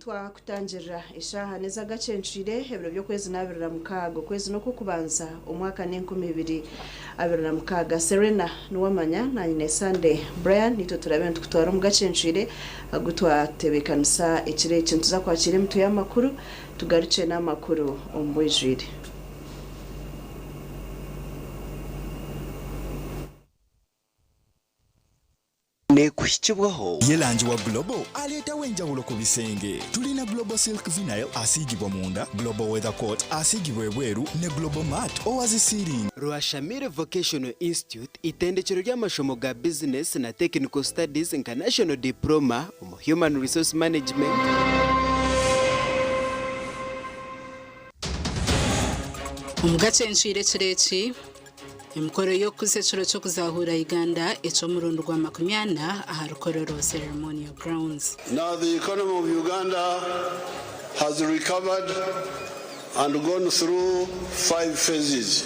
twakutangira eshaha neza Agacencwire ebiro byo kwezi nabirira mukago kwezi no kukubanza umwaka n'2026 Serena Nuwamanya na nyine Sunday Brian nito turabenda kutwara mu Agacencwire agutwatebekanisa ekire kintu za kwakira mtu y'amakuru tugaruce n'amakuru ombwejwire kuhikibwaho yelanji wa Global aleta wenjawulo ku bisenge tulina Global Silk Vinyl asigibwa munda, Global Weather Coat asigibwa ebweru ne Global Mat owazi ceiling. Rwashamire Vocational Institute itendekero ry'amashomo ga business na technical studies international diploma mu human resource management. Agacencwire kireki imikoro yo kusecuro cyo kuzahura Uganda eco murundo rwa 20 aha rukorero ceremonial grounds. Now the economy of Uganda has recovered and gone through 5 phases.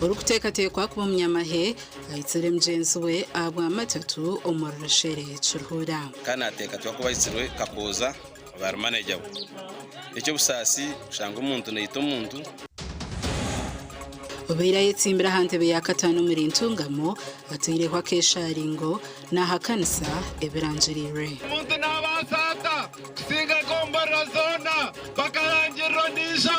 Urukutekatekwa kuba munyamahe ayitsere mjenzi we abwa matatu omurashere cyuruhura kana teka twakuba yitsirwe kakoza bar manager icyo busasi shanga umuntu nayito umuntu Obeira yetsimbira hantebe ya katano muri ntungamo atuyirehwa kesharingo na hakanisa ebiranjirire umuntu nabasata singa kombara zona bakarangirwa nisho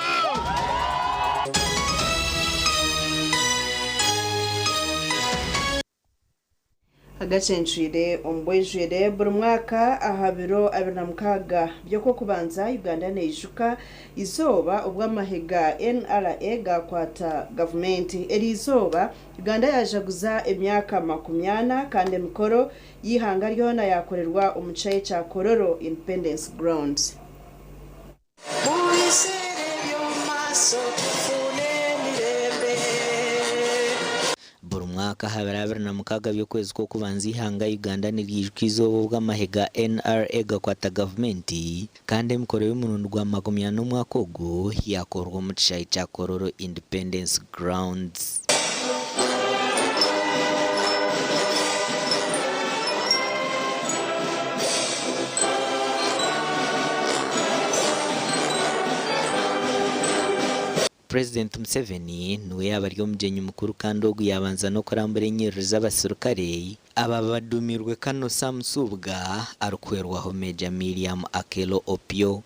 Agacencwire ombwejwire buri mwaka ahabiro 2026 byo ko kubanza Uganda nejuka izoba ubw'amahega NRA gakwata government eri izoba Uganda yajaguza emyaka 20 kandi mikoro yihanga ryona yakorerwa umucaye cya Kororo Independence Grounds. Mwaka habara na mukaga byo kwezi ko kubanza ihanga Uganda n'iryijwizo bw'amahega NRA gakwata government kandi imikoro y'umurundo rwa 20 mwaka ogo yakorwa mu cyayi cya Kororo Independence Grounds. President Museveni niwe yabaryo mugenyi mukuru kandi ogu yabanza no kurambura inyiriro z'abasirikare aba badumirwe kano Samusubwa arukwerwaho Major Miriam Akelo Opio.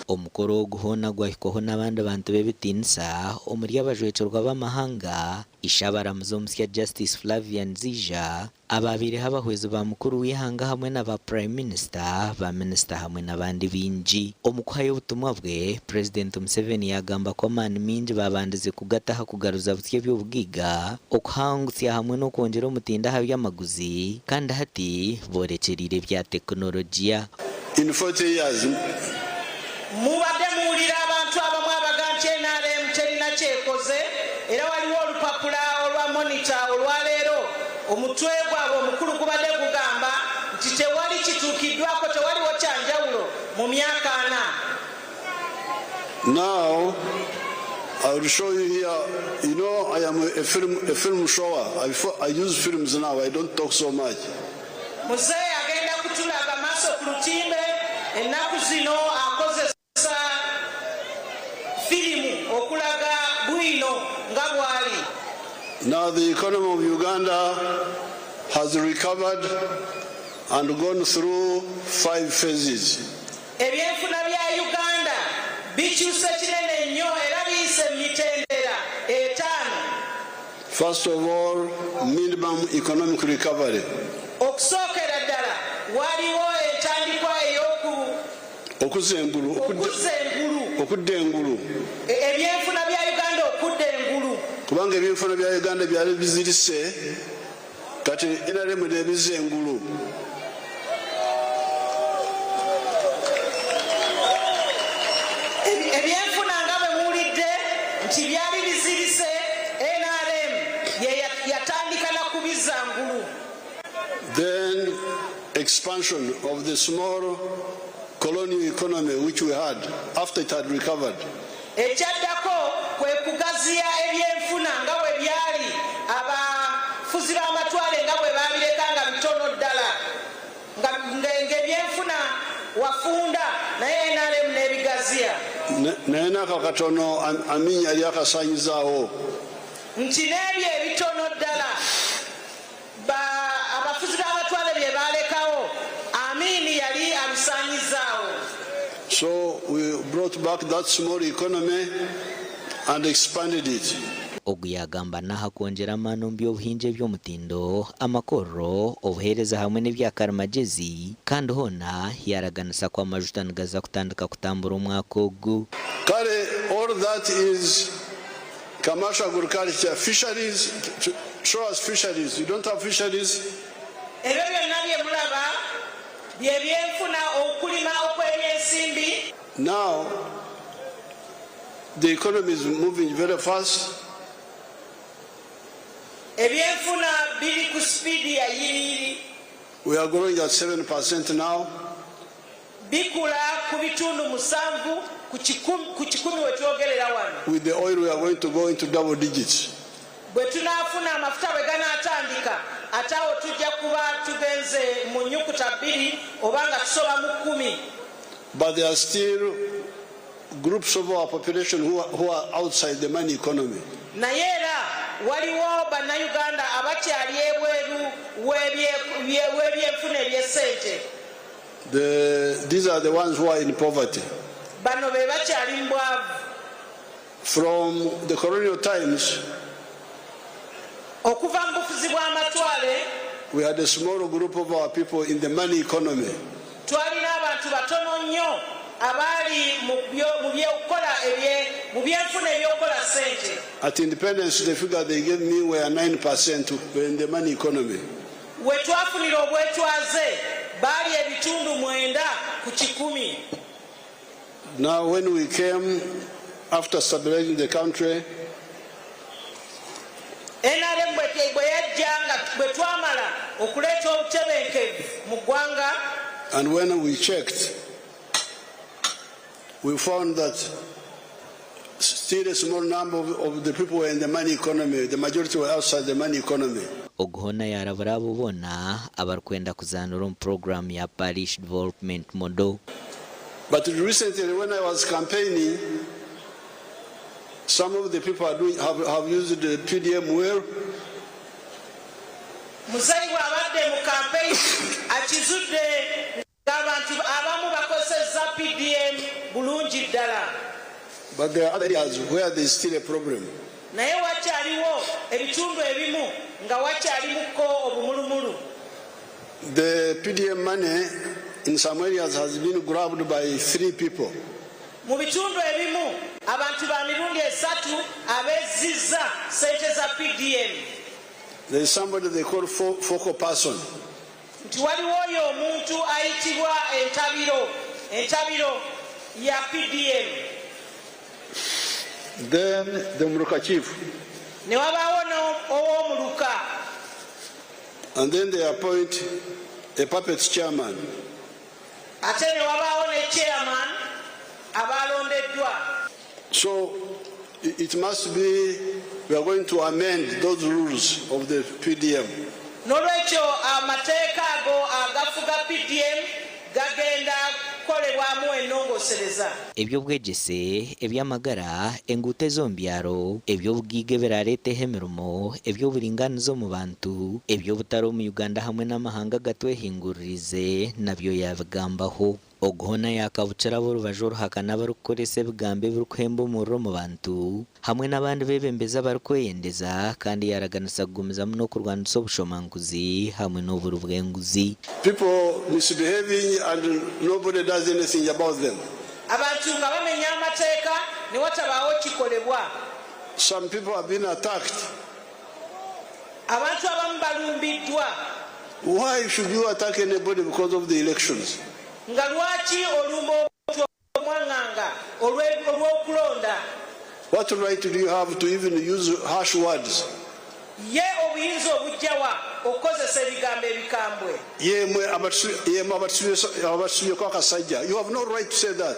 Omukoro guhona gwahikoho n'abandi bantu bebitinsa omuri abajwecerwa b'amahanga ishabaramuzo musya Justice Flavian Zija ababiri habahwezi ba mukuru w'ihanga hamwe n'aba Prime Minister ba Minister hamwe n'abandi binji omukwaye ubutumwa bwe President Museveni yagamba ko mani minji babandize kugataha kugaruza butye by'ubwiga okuhangutse hamwe no kongera umutinda haby'amaguzi kandi hati borecerire bya teknolojiya. In 40 years mubadde muwulira abantu abamu abaganti NRM terina kyekoze era waliwo olupapula olwa monitor olwaleero omutwe gwabwe omukulu gubadde kugamba nti tewali kituukiddwako tewaliwo kyanjawulo mu myaka 4. Now I will show you here. You know, I am a film shower. I use films now. I don't talk so much. Muzee agenda kutulaga maso ku lutimbe ennaku zino akoze Now the economy of Uganda has recovered and gone through 5 phases. Ebyenfuna bya Uganda bikyuse kinene nnyo era biyise mitendera etaano. First of all, minimum economic recovery. Okusookera ddala waliwo entandikwa okudda engulu. Ebyenfuna bya Uganda okudda engulu. Kubanga ebyenfuna bya Uganda byali bizirise kati NRM n'ebize engulu. Ebyenfuna nga bwe muwulidde nti byali bizirise NRM yatandika na kubiza ngulu. Then expansion of the small colonial economy which we had after it had recovered. Ekyaddako kwe kugaziya ebyenfuna nga bwe byali abafuzi b'amatwale nga bwe babireka nga bitono ddala ng'ebyenfuna wafunda naye NRM n'ebigaziya. Naye n'ako katono Amin yali akasanyizaawo. Nti n'ebyo ebitono ddala abafuzi b'amatwale bye balekawo Amin yali abisanyizaawo. So we brought back that small economy and expanded it. Ogu yagamba naha kwongera amaano mu by'obuhingi by'omutindo amakoro obuheereza hamwe n'ebyakarimagezi kandi hona yaraganisa ko amajuta nigaza kutandika kutambura omwaka ogu. Kale, all that is commercial agriculture, fisheries. Show us fisheries. You don't have fisheries? Ebyo byonna bye mulaba bye byenfuna okulima okw'ebyensimbi. Now the economy is moving very fast. Ebyenfuna biri ku speed ya yiri. We are growing at 7% now. Bikula ku bitundu 7 ku kikumi wetwogerera wano. With the oil we are going to go into double digits. Bwe tunaafuna amafuta bwe ganaatandika ate awo tujja kuba tugenze mu nnyukuta 2 oba nga tusoba mu 10. But there are still groups of our population who are outside the money economy. Naye era waliwo bannayuganda abakyali ebweru w'ebyenfuna eby'essente. These are the ones who are in poverty. Bano be bakyali mu bwavu. From the colonial times, okuva mu bufuzi bw'amatwale, we had a small group of our people in the money economy. Twalina abantu batono nnyo abali mu byenfuna ebyokukola ssente. At independence, the figure they gave me were 9% in the money economy. We twafunira obwetwaze baali ebitundu 9 ku 10. Now when we came after stabilizing the country, NRM bwe yajja nga bwe twamala okuleeta obutebenkevu mu ggwanga, and when we checked, we found that still a small number of the people were in the money economy. The majority were outside the money economy. Oguhona yarabura bubona abarikwenda kuzaanura mu program ya parish development model. But recently, when I was campaigning, some of the people have used the PDM well. Musayi bw'abadde mu campaign akizudde ng'abantu abamu bakozesa PDM bulungi ddala. But there are other areas where there is still a problem. Naye wakyaliwo ebitundu ebimu nga wakyalimuko obumulumulu. The PDM money in some areas has been grabbed by 3 people. Mu bitundu ebimu abantu ba mirundi 3 abezizza ssente za PDM. There is somebody they call focal person. Nti waliwo oyo omuntu ayitibwa entabiro ya PDM. Then the Muluka chief. Ne wabaawo ow'omuluka. And then they appoint a puppet chairman. Ate ne wabaawo ne chairman abalondeddwa. So it must be, we are going to amend those rules of the PDM. N'olwekyo amateeka ago agafuga PDM gagenda kukolebwamu ennongosereza. Ebyobwegese, ebyamagara, enguuto ez'omu byaro, eby'obugiiga ebirareetaho emirimo, eby'oburinganizo mu bantu, eby'obutare omu Uganda hamwe n'amahanga gatwehinguririze nabyo yabigambaho. Oguhona yakabukira b'orubaju oruhakana abarikukoresa ebigambo ebirikuhemba omurro mu bantu hamwe n'abandi bebembezi abarikweyendeza kandi yaraganisa kugumizamu n'okurwanisa obushomanguzi hamwe n'oburu bw'enguzi. People misbehaving and nobody does anything about them. Abantu nga bamenya amateeka ne watabaawo kikolebwa. Some people have been attacked. Abantu abamu balumbiddwa. Why should you attack anybody because of the elections? Nga lwaki olumba omwanganga olw'okulonda? What right do you have to even use harsh words? ye obuyinza obujjawa okozesa ebigambo ebikambwe yemwe abatusibye akasajja. You have no right to say that.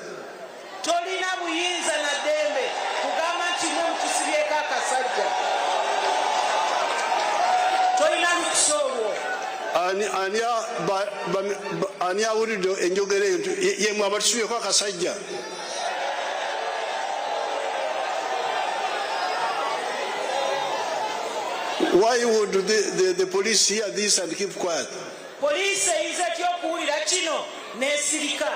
tolina buyinza na ddembe kugamba nti mwe mutusibyeko akasajja. tolina lukusa olwo. Ani awulidde enjogera eyo nti yemwe abatusibyeko akasajja? Why would the police hear this and keep quiet? Police eyinza etya okuwulira kino n'esirika.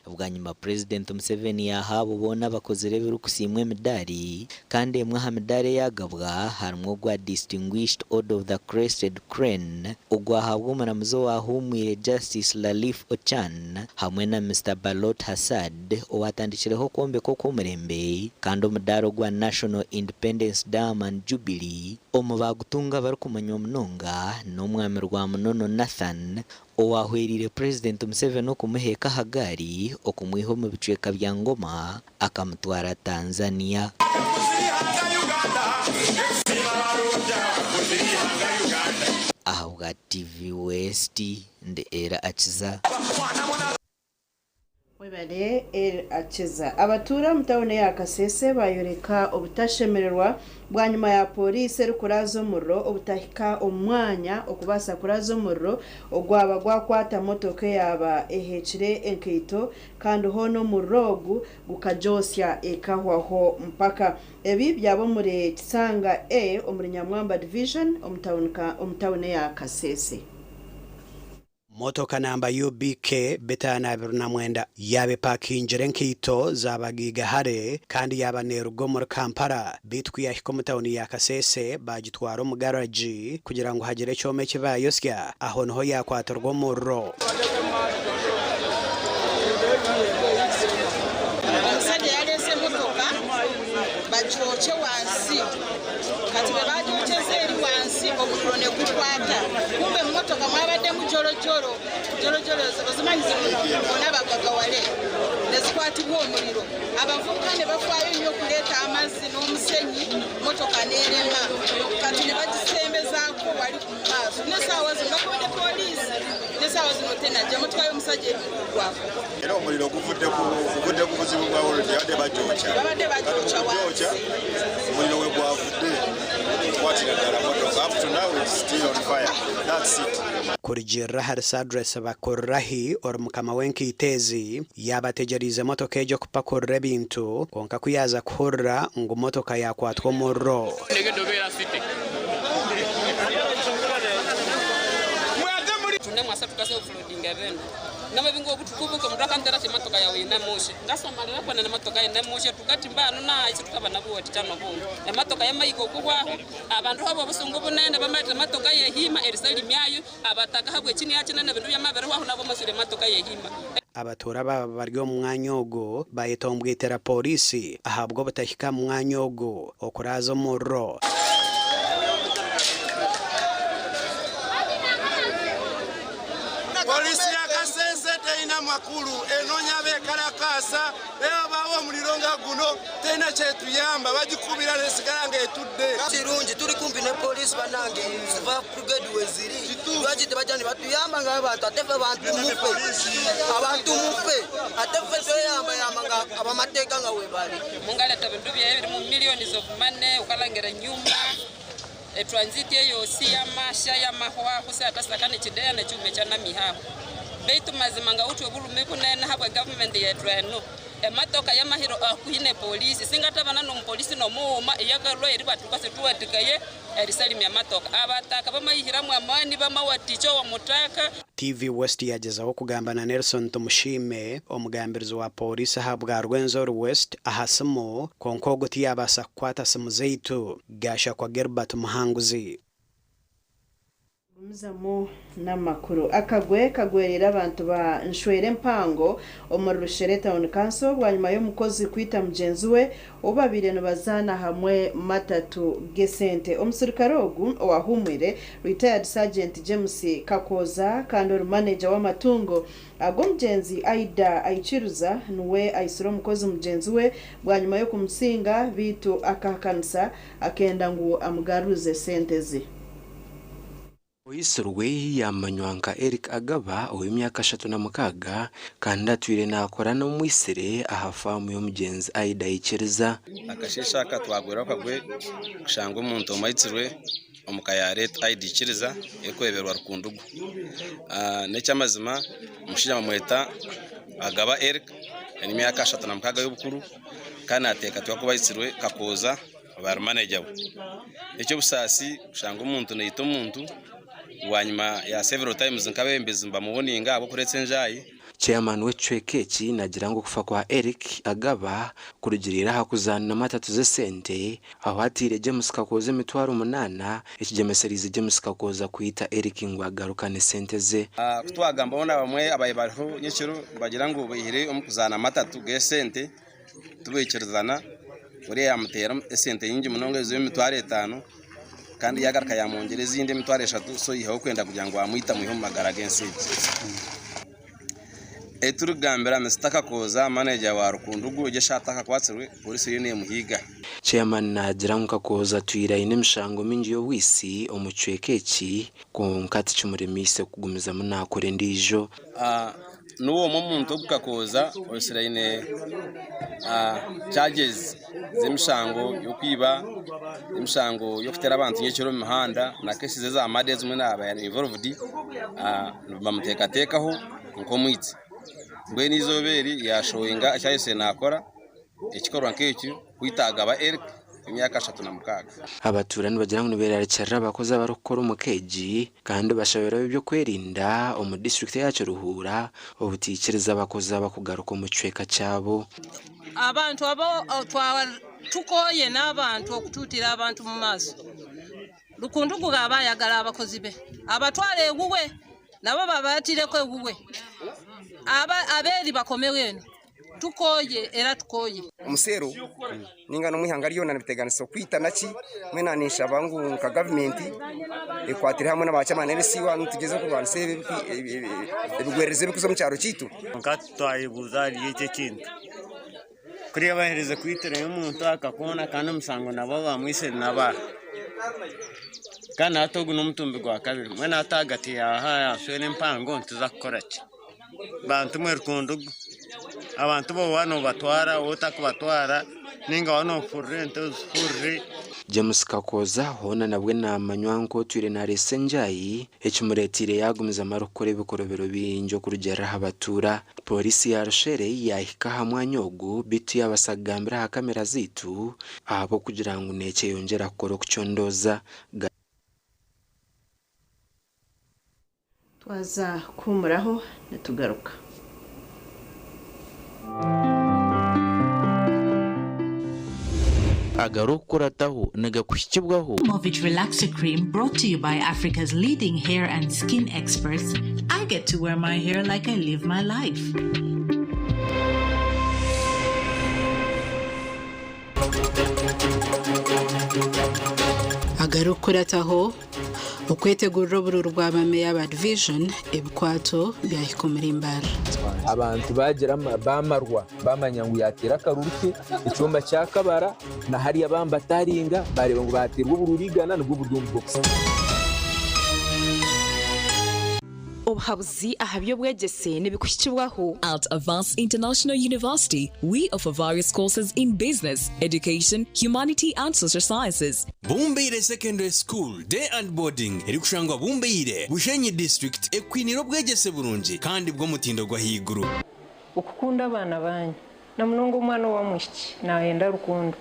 Bwanyuma President Museveni yahaabo boona abakozire ebirukusiimwa emidaari kandi emwe aha midaari eyagabwa harimu ogwa Distinguished Order of the Crested Crane ogwahabwa omuramuzi owahuumwire Justice Lalif Ochan hamwe na Mr. Balot Hassad owatandikireho okwombeka okw'omurembe kandi omudaari ogwa National Independence Diamond Jubilee omu bagutunga barikumanya munonga n'omwami rwa munono Nathan owahwerire President Museveni okumuheeka aha gaari okumwiha omu bicweka bya Ngoma akamutwara Tanzania. Aha bwa TV West ndi era akiza. Webale akiza abatura mu tawuni ya Kasese bayoreka obutashemererwa bwanyuma ya polisi erikuraza omurro obutahika omwanya okubasa kuraza omurro ogwaba gwakwata motoka yaba ehekire enkaito kandi hono murrogu gukajosya ekahwaho mpaka ebi byabo muri Kisanga omuri Nyamwamba division omutawuni ya Kasese. Motoka namba UBK 529 yabe pakinjire nkaito zabagiga hare kandi yaba nerugo muri Kampala bitwiye ko mutawuni ya Kasese bagitwara mu garage kugira ngo hagire cyome kibayosya aho noho yakwatorwa murro. Abasajja yalese motoka bacoce wansi kati babajocheze eri wansi omurro ne gukwata kumbe motoka mwabadde mu jorojoro ozimanyi zibona bagagawale nezikwatibwa omuliro abavubuka ne bafaayo nnyo okuleeta amazzi n'omusenyi motoka n'erema kati ne bagisembezaako wali ku maaso nesaawa zino bakubidde poliisi nesaawa zino tenajja motoka y'omusajja ebigwaako era omuliro guvudde ku buzibu bwa wolodi babadde bajoca wansi omuliro we gwavudde kwatira ddala motoka up to now it's still on fire. That's it. Kurijira harisa address bakorrahi or mukama wenkitezi yabategerize motoka ejo kupakorra ebintu konka kuyaza kuhorra ngo motoka yakwatwa omurro. Tunde mwasa tukase offroading event. Nama bingo kutukubuka mutaka ntera motoka yawe ina moshi. Ngasomalira kwa na motoka ina moshi tukati mbano na isi tukaba nabuwa titano bongo. Motoka yamayiko kubwaho abantu habo busungu bunene bamata motoka yehima erisali myayo abataka habwe chini yakina na bintu byamabere waho nabo masure motoka yehima. Abatura baba baryo mwanya ogo bayetombwitera polisi ahabwo batahika mwanya ogo okuraza omurro. Polisi ya Kasese teina makulu enonya bekalakasa leo bawo omuliro nga guno teina kyetuyamba bagikubira nesigala ng'etudde kirungi tuli kumpi ne polisi banange ziva brigade weziri lwaki tebajja batuyamba ng'abantu ate ffe abantu mufe ate ffe tweyamba nga abamateeka nga webali mungaleta bintu bya mu millions of money ukalangera nyumba transit yosi ya masha ya mahwa kusa atasakane chidea na chume cha namihaho beitu mazima nga utu obulume kunene habwe government yetu eno ematoka ya mahiro akuine polisi singatabana no polisi no muuma iyagalwa eri batukase tuwatikaye erisalimi amatoka abataka bamayihiramu amani bamawaticho wa mutaka. TV West yagezaho kugamba na Nelson Tumushime omugambirizo wa polisi habwa Rwenzori West ahasimo konkogo tiyabasa kwata simu zeitu gasha kwa Gerbert Muhanguzi. Muzamu n'amakuru akagwe kagwerera abantu ba nshwere mpango omuri Rushere Town Council bwanyuma y'umukozi kwita mugenzi we ubabire no bazana hamwe matatu gesente omusirikare ogu owahumwire retired sergeant James Kakoza kandi manager w'amatungo ago mugenzi Aida Aichiruza nuwe aisiro umukozi mugenzi we bwanyuma yo kumusinga bitu akakansa akenda ngo amugaruze sente ze. Oyisorwe yamanywanka Eric Agaba ow'emyaka 36 kandi atwire nakora no mwisere ahafamu y'omugenzi Aida Aichiruza akashesha katwagwera kagwe kushanga umuntu omayitsirwe omukayare Aida Aichiruza ekweberwa rukundugu necyamazima mushija bamweta Agaba Eric emyaka 36 y'obukuru kandi ateka twakubayitsirwe Kakoza barumanejawe icyo busasi kushanga umuntu neyito umuntu wanyuma ya several times nkabembezi mbamuboninga abo kuretse njayi chairman w'ecwekeki nagira ngo kufa kwa Eric Agaba kurugirira hakuzana matatu ze sente aho atire James Kakoza emitwaro 8 ekigemeserize James Kakoza kuita Eric ngo agarukane sente ze kutwagamba bona bamwe abaye bariho nyekiro bagira ngo bihire omukuzana matatu ge sente tubekerezana uri yamutera sente yingi munonge zo emitwaro 5 kandi yagaraka yamongereza indi emitwaro 3 so yihaho kwenda kugira ngo amwita mu magara gense eturugambira Mr. Kakoza manager wa rukundugu jeshataka kwatsirwe polisi yene muhiga chairman nagira ngo Kakoza twira ine mishango mingi yo wisi omucwekeki ko nkati cyumuremise kugumiza munakore ndijo nuwo muntu Kakoza osira ine charges zemishango yo kwiba imishango yo kutera abantu nyekiro mu muhanda na kesi za madezi mwe naba involved bamutekatekaho nko mwitse ngwe nizoberi yashoyinga cyahise nakora ikikorwa nk'iki kwitagaba Eric imyaka 36 abaturani bagira ngo berarikira abakozi abarokora umukeji kandi bashabera byo kwerinda omu district yacu Ruhura obutikiriza abakozi abakugaruka mu cweka cyabo abantu abo tukoye n'abantu okututira abantu mu maso rukundugu gabayagala abakozi be abatwale eguwe nabo babatire ko eguwe aberi bakomeweno tukoye era tukoye umusero ninga no mwihangariyo na biteganiso kwita naki mwenanisha bangu ka government ekwatire hamwe n'abacamana resiwa nutugeze ku bantu sebe ebigwereze bikuzo mu cyaro kitu nkatwaye buzari yeke kintu kuri abahereze kwitira y'umuntu akakona kandi umusango nabo bamwise naba kana atogu n'umutumbi gwa kabiri mwena atagati ya shwene mpango ntuzakora ki bantu mwe rukundugu abantu bo wano batwara otakubatwara ninga wano furrente furri James Kakoza hona nabwe namanywanko twire na resenjayi ekimuretire yagumiza marokore bikorobero binjo kurugera abatura polisi ya Rushere yahika hamwanyogu bitu yabasagambira ha kamera zitu abo kugira ngo neke yongera koro kucyondoza twaza kumuraho netugaruka Movit Relaxer Cream brought to you by Africa's leading hair and skin experts. I get to wear my hair like I live my life. Agarukurataho okwetegurira obululu bw'abameya ba division ebikwato byahikomulimbara abantu bagira bamarwa bamanya ngo yatera akaruruke icyumba cya kabara na hariya bambataringa bareba ngo baterwa ubururigana n'ubwo budumbu obuhabuzi ahabyo bwegese nebikushikibwaho. At Avance International University, we offer various courses in business, education, humanity and social sciences. Bumbeire Secondary School Day and Boarding erikushangwa Bumbeire Bushenyi District ekwiniro bwegese burungi kandi bwo mutindo gwa higuru. Ukukunda abana banyu na munongo umwana wa mwishiki nahenda rukundo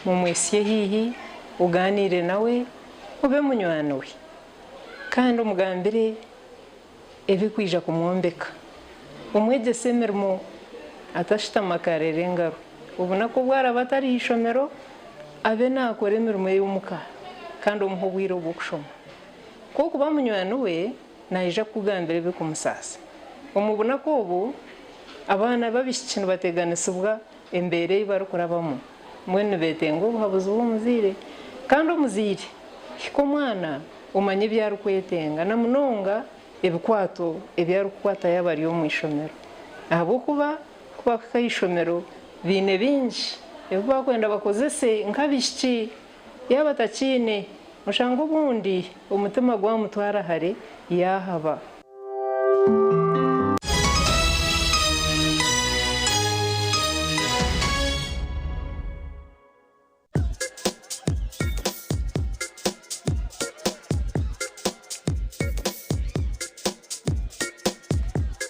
mumwesiye hihi uganire nawe ube munywana we kandi umugambire ebikwija kumwombeka umwegese mirimo atashita makarere ngaro ubona ko bwara batari ishomero abe nakore mirimo y'umuka kandi umuhubwiro bwo kushoma ko kuba munywani we naija kugambira bikumusasa omubona ko ubu abana babishikino bateganisibwa embere barukurabamo mwene betengo habuze umuzire kandi umuzire ko mwana umanye byari kwetenga na munonga ebikwato ebyari kukwata yabari yo mwishomero abo kuba kayishomero bine binji ebuba kwenda bakozese nkabishiki yabatakine mushango bundi umutima gwa mutwara hare yahaba.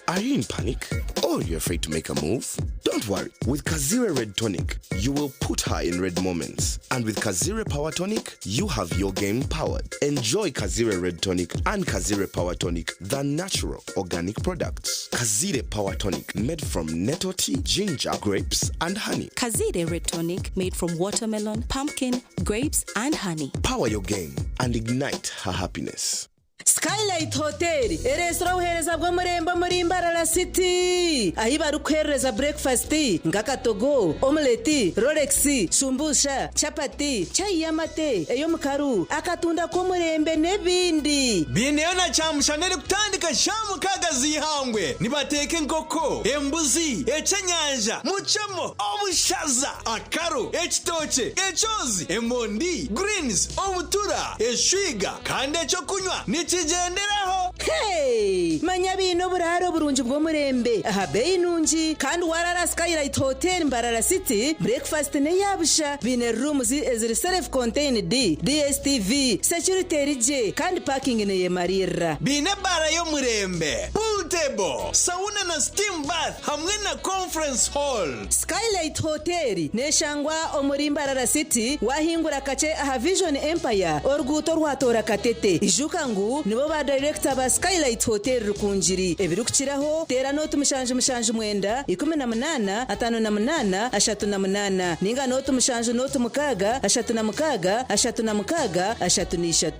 Are you in panic? Or you're afraid to make a move? Don't worry. With Kazire Red Tonic, you will put her in red moments. And with Kazire Power Tonic, you have your game powered. Enjoy Kazire Red Tonic and Kazire Power Tonic, the natural organic products. Kazire Power Tonic, made from nettle tea, ginger, grapes, and honey. Kazire Red Tonic, made from watermelon, pumpkin, grapes, and honey. Power your game and ignite her happiness. Skylight Hotel, eresora uhereza bwo murembo muri Imbarara City. Ahi barukereza breakfast, ngakatogo, omelette, rolex, shumbusha, chapati, chai yamate, eyo mukaru, akatunda ko murembe nebindi. Bineyo na chamushanere kutandika shamu kagazi hangwe. Nibateke nkoko, embuzi, ecenyanja, muchemo, obushaza, akaru, ekitoche, echozi, emondi, greens, obutura, eshwiga, kandi echo kunywa. Nichigenderaho. Hey, manya bino buraro burunji bwo murembe. Aha bei nunji kandi warara Skylight Hotel Imbarara City. Breakfast ne yabusha. Bine rooms eziri self contained DSTV, security rije kandi parking ne yemarira. Bine bara yo murembe. Pool table, sauna na steam bath hamwe na conference hall. Skylight Hotel neshangwa omuri Imbarara City wahingura kace aha Vision Empire orguto rwatora katete. Ijukangu nibo ba director ba Skylight Hotel rukunjiri ebirukiraho tera no tumushanje mwenda 18 58 38 ninga no tumushanje no tumukaga 36 36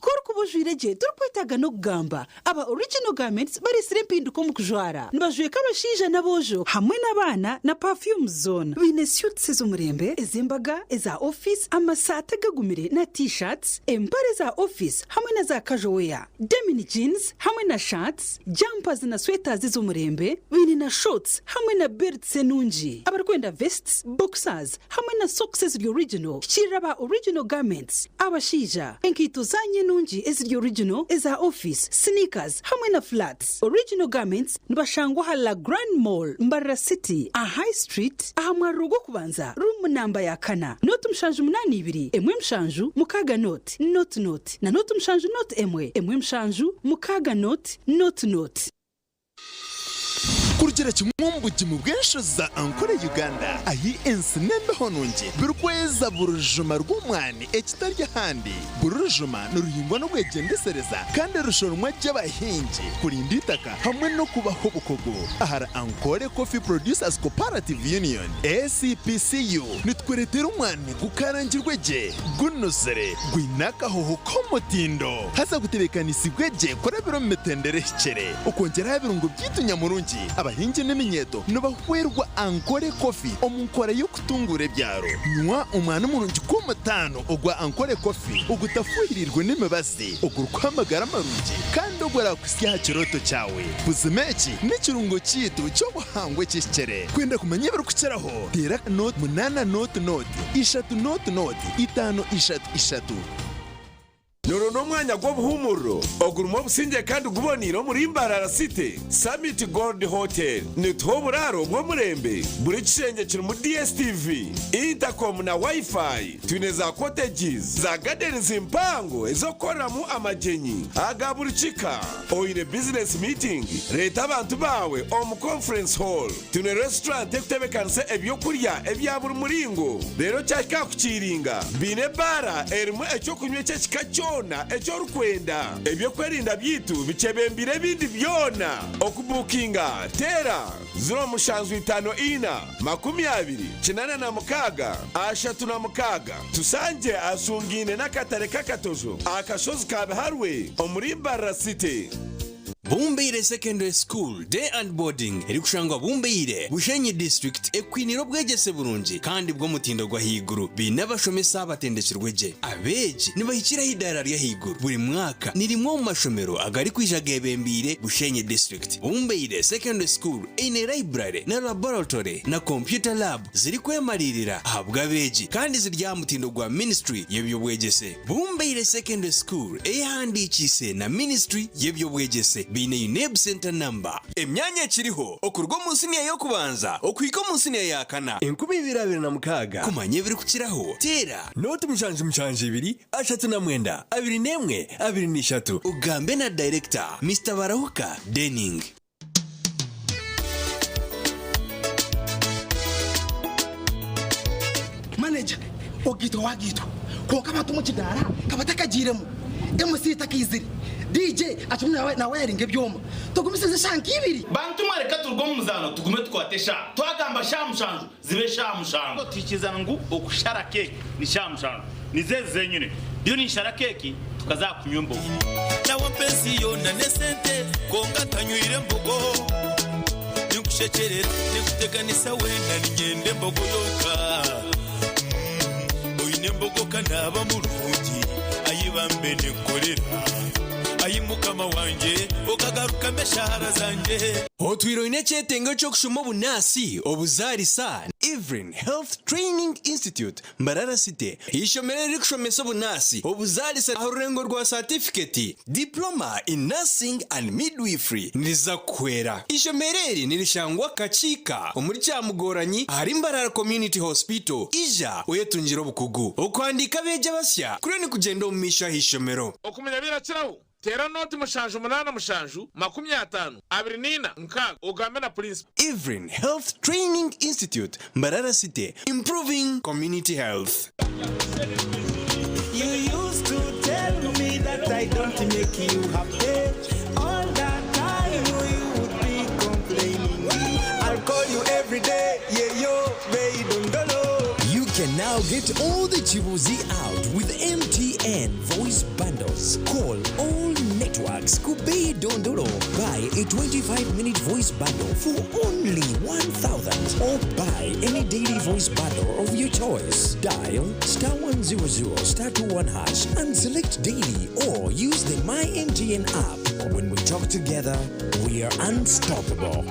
33 kubujwireje turkwetaga no kugamba aba original garments bari sirempinduko mu kujwara nibajwe kabashija nabojo hamwe n'abana na perfume zone bine suits z'umurembe ezimbaga eza office amasata gagumire na t-shirts empare za office hamwe na za casual wear denim jeans hamwe na shirts jumpers na sweaters z'umurembe bine na shorts hamwe na belts enunji abarkwenda vests boxers hamwe na socks original kiraba original garments abashija enkito zanye nunji is the original is our office sneakers hamwe na flats original garments nibashangwa hala Grand Mall Imbarara City a High Street ahamwa rogo kubanza room number ya kana note mshanju 82 emwe mshanju mukaga note na note mshanju note emwe mshanju mukaga note kurugera kimwumbugi mu bwensho za Ankole Uganda ahi ensinembe hononje birukweza burujuma rw'umwani ekitarya handi burujuma n'uruhingwa no kwegendesereza kandi rushorumwa cy'abahingi kurinda itaka hamwe no kubaho bukogo ahara Ankole Coffee Producers Cooperative Union ACPCU nitweretera umwani gukarangirwe je gunozere gwinaka hoho komutindo haza guterekana isigweje kora birometendere kere ukongera ibirungo byitunyamurungi abahingi n'eminyeto nubahwerwa Ankole Coffee omunkora yo kutungura byaro nywa umwana murungi ko matano ogwa Ankole Coffee ugutafuhirirwe n'imibazi ogurkwamagara marungi kandi ogora kusya kiroto cyawe buzimeki n'ikirungo cyitu cyo buhangwe cy'ikere kwenda kumenya barukukeraho tera note 8 note 3 note 5 3 Noro no mwanya gwo buhumuro ogurumo businge kandi guboniro muri Imbarara City Summit Gold Hotel nitho buraro bwo murembe buri kishenge kiri mu DSTV intercom na wifi tuneza cottages za gardens impango ezokoramo amagenyi agaburikika oine business meeting leta abantu bawe conference hall tune restaurant ekutebekanse ebyo kurya ebyaburi muringo rero cyaka kukiringa bine bara erimo ecyo kunywe cy'ikacyo cyona ecyo rukwenda ebyo kwerinda byitu bikebembire bindi byona okubukinga tera 0754 tusange asungine n'akatare k'akatozo akashozi kabiharwe omurimbarara city. Bumbeire Secondary School Day and Boarding eri kushangwa Bumbeire Bushenyi District ekwiniro bwegese burungi kandi bwo mutindo gwa higuru binabashomesa batendekirweje abeji nibahikira hidara rya higuru buri mwaka nirimwe mu mashomero agari kwijagebembire Bushenyi District. Bumbeire Secondary School ine library na laboratory na computer lab ziri kwemalirira ahabwa abeji kandi zirya mutindo gwa ministry yebyo bwegese. Bumbeire Secondary School ehandikise na ministry yebyo bwegese bine UNEB center number emyanya kiriho okurwa munsi niya yo kubanza okwiko munsi niya yakana 2026 kumanye biri kukiraho tera note mujanje 2 ashatu na mwenda 21 ugambe na director Mr. Barahuka Denning. Manager ogito wagito ko kama tumukidara kabatakagiremo MC takiziri DJ atumwe na wearing ebyoma tugumiseze shanki ibiri bantu mwareka turwo muzano tugume twatesha twagamba shamushanju zibe shamushanju tukizana ngo okushara keke ni shamushanju nizeze nyine iyo ni shara keke tukazakunyumbo nawo pesi yona nesente konga tanyuire mbogo nikushekerera nikuteganisa wenda ningende mbogo yoka oyine mbogo kanaba mulungi ayibambe nekorera ayimukama wanje okagaruka meshahara zanje otwiro ine cyetengo cyo kushuma bunasi obuzarisa Evrin Health Training Institute Mbarara City ishomere rikushomesa bunasi obuzarisa arurengo rwa certificate diploma in nursing and midwifery niza kwera ishomereri nirishangwa kachika omuri cyamugoranyi ari Mbarara Community Hospital ija oyetunjiro bukugu okwandika beje basya kuri ni kugenda umisha hishomero okumenya birakiraho tera noti mushanju 8 mushanju 50 abrinina nkaga ugambe na principal. Evrin Health Training Institute Mbarara City improving community health. You used to tell me that I don't make you happy. All that time you would be complaining. I'll call you every day. Yeah, yo, baby, don't go. You can now get all the Chibuzi out with MTN voice bundles. Call all networks. Kubei Dondoro. Buy a 25-minute voice bundle for only 1,000. Or buy any daily voice bundle of your choice. Dial *100 *21# and select daily or use the My MTN app. When we talk together, we are unstoppable.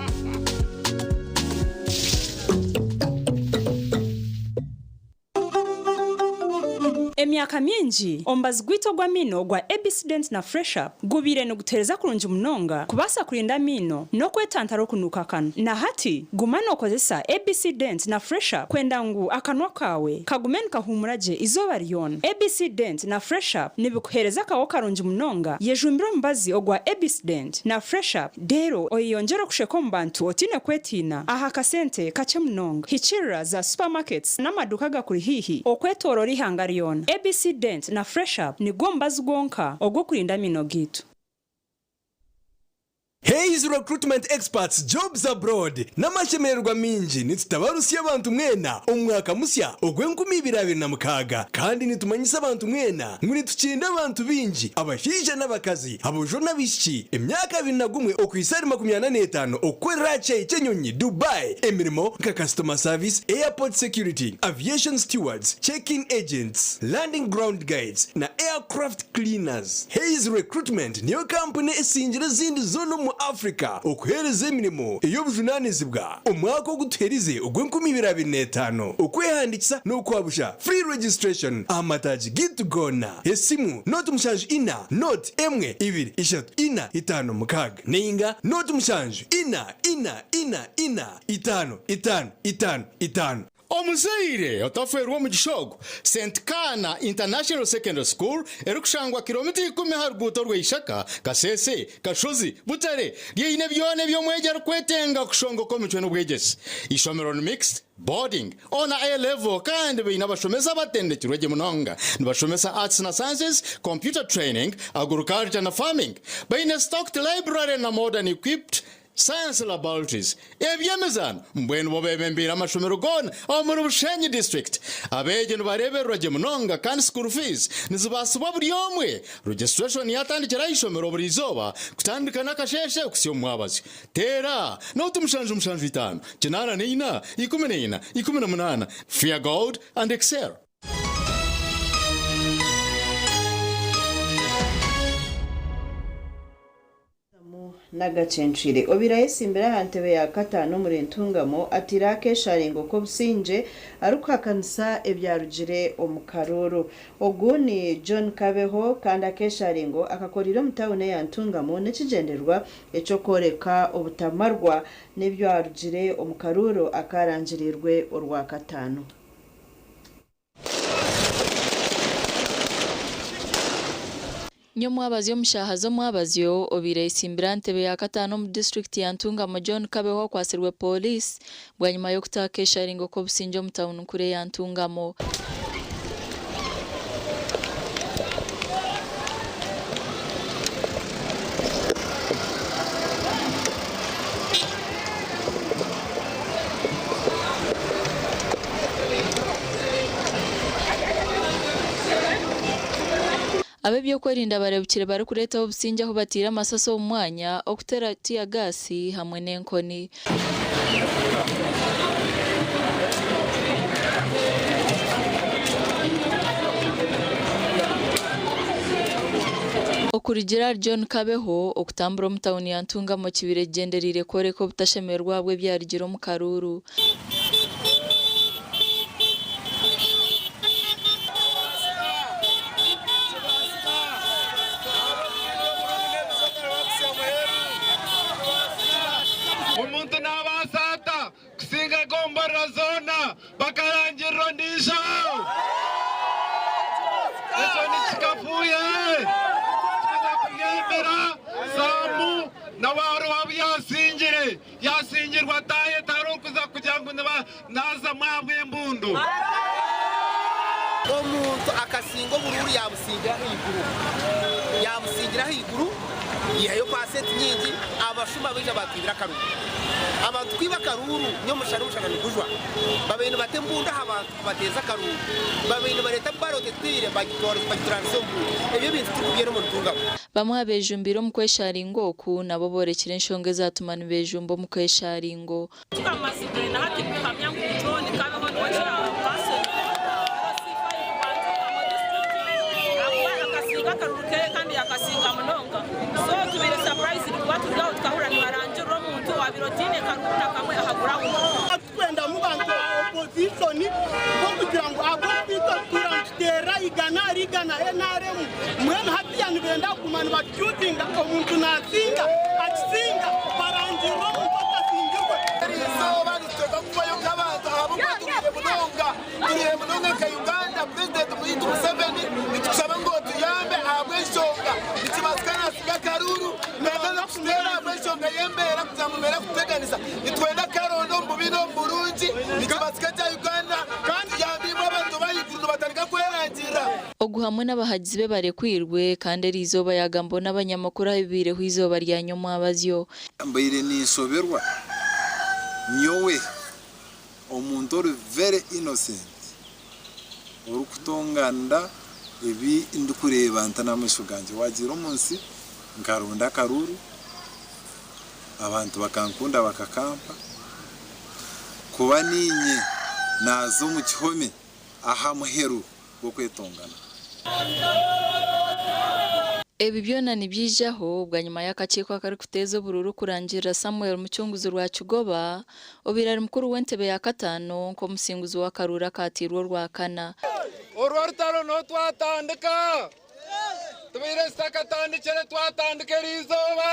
Emyaka mingi ombazi gwito gwa mino gwa Agacencwire na Fresh Up gubire no gutereza kurunja munonga kubasa kurinda mino no kwetantara kunuka kana na hati gumana okozesa Agacencwire na Fresh Up kwenda ngu akanwa kawe kagumen kahumuraje izoba ryona. Agacencwire na Fresh Up nibikuhereza kawo karunja munonga yejumbiro mbazi ogwa Agacencwire na Fresh Up dero oyongera kusheko mbantu otine kwetina aha kasente kache munonga hichira za supermarkets n'amaduka gakuri hihi okwetorora ihangariyona. Agacencwire na Fresh Up ni gombazi gonka ogwo kurinda mino gitu. Hayes Recruitment Experts Jobs Abroad n'amashemererwa minji nitutabarusiye abantu mwena umwaka musya ogwe2026 kandi nitumanyisa abantu mwena nguri tukinda abantu binji abashije n'abakazi abojo nabishiki emyaka 21 okwisari 25 okwerache cyenyonyi Dubai emirimo nka customer service, airport security, aviation stewards, check-in agents, landing ground guides na aircraft cleaners. Hayes Recruitment niyo company esinjira zindi zono mu Africa okuhereza emirimo ey'obujunanizibwa omwaka oguterize ogwe2025 okwehandikisa n'okwabusha free registration amataji gitugona esimu not mushanju ina not emwe 2 3 4 5 6 neinga not mushanju ina 5 5 5 5 Omuzaire otaferwa mu gishogo St Kana International Secondary School erukushangwa kilomita 10 haruguto rw'Ishaka Kasese Kashozi Butare yeine byone byo mwegera kwetenga kushongo ko micwe n'ubwegesi ishomero mixed boarding on A level kandi bina bashomeza batendekirwe munonga nibashomesa arts na sciences computer training agriculture na farming bina stocked library na modern equipped science laboratories ebyemezana mbwenu bobebembira amashomero gona omuri Bushenyi district abeje bareberwa munonga kandi school fees nizibasubwa buri omwe registration yatandikira ishomero buri izoba kutandika nakasheshe kusyo mwabazi tera no tumushanju 5 kinana nina 14 18 fear God and excel. N'agacencire obirayisimbira hantebe ya katano muri ntungamo atirake sharingo ko businje arukakanisa ebyarugire omukaroro oguni John Kabeho kandi akesharingo akakorira mutawune ya ntungamo nekigenderwa eco koreka obutamarwa nebyarugire omukaroro akarangirirwe orwa katano. Nyomwabazi omushahazo mwabazyo obire isimbira ntebe ya katano mu district ya Ntungamo John Kabeho kwasirwe police bwanyuma yo kutakesha ringo ko businjo mu town kure ya Ntungamo. Abebyo kwerinda barebukire bari kureta obusinje aho batira amasaso mu mwanya okutera tia gasi hamwe n'enkoni. Okurigira John Kabeho okutambura mu town ya Ntungamo kibire genderire kore ko butashemerwa bwe byarigiro mu karuru. Umuntu nabasata kusinga gombora zona bakarangirwa ndisho ejo nikikafuye kuyemera samu na waro yasingirwa taye tarokuza kugira ngo naza mwabwe mbundu omuntu akasingo bururu yamusingira higuru yayo paseti nyingi abashuma bije batwibira karuru abantu kwiba karuru nyo mushana nikujwa babene batembunda abantu bateza karuru babene bareta barote tire bagitransom ebyo bintu tukubye no mu Ntungamo bamwe abejumbiro mu kwesharingo ku nabo borekire nshonge zatuma nibejumbo mu kwesharingo tukamasibre na hati kuhamya ngujoni Kabeho nwacha paseti akaruruke kandi yakasinga munonga so tubire surprise rwatu rwaho tukahura nibaranjiro muntu wabirotine karuna kamwe ahagura twenda mu bantu opposition bo kugira ngo abo bito turantera igana NRM mwene hatiya nibenda kumana bacyutinga omuntu nasinga akisinga baranjiro muntu akasingirwe so bagiteka kubayo kabantu abo batubire munonga turiye munonga ka Uganda president Muhitu Museveni bitusaba ngo tuyambe abweshonga ikimaskana siga karuru nagaza kustera abweshonga yembera kuzamumera kuteganiza nitwenda karondo mbubino Burundi ikimaskana cya Uganda kandi yambimwe abantu bayiguru batarika kwerangira oguhamwe n'abahagizi be barekwirwe kandi rizoba yagambo n'abanyamakuru abibireho izoba rya nyomwabazyo mbayire nisoberwa nyowe omuntu ori very innocent urukutonganda ebi ndikureba ntanamusho ganje wagira umunsi nkarunda karuru abantu bakankunda bakakampa kuba ninye nazo mu kihome aha muheru bwo kwetongana ebi byona nibyijaho bwa nyuma y'akakiko kari kuteza bururu kurangira Samuel Mucunguzi rwa Kigoba obirari mukuru w'entebe ya katano ko musinguzi wa karura katirwo rwa kana orwartalo no twatandika tubire sakatandikere twatandike rizoba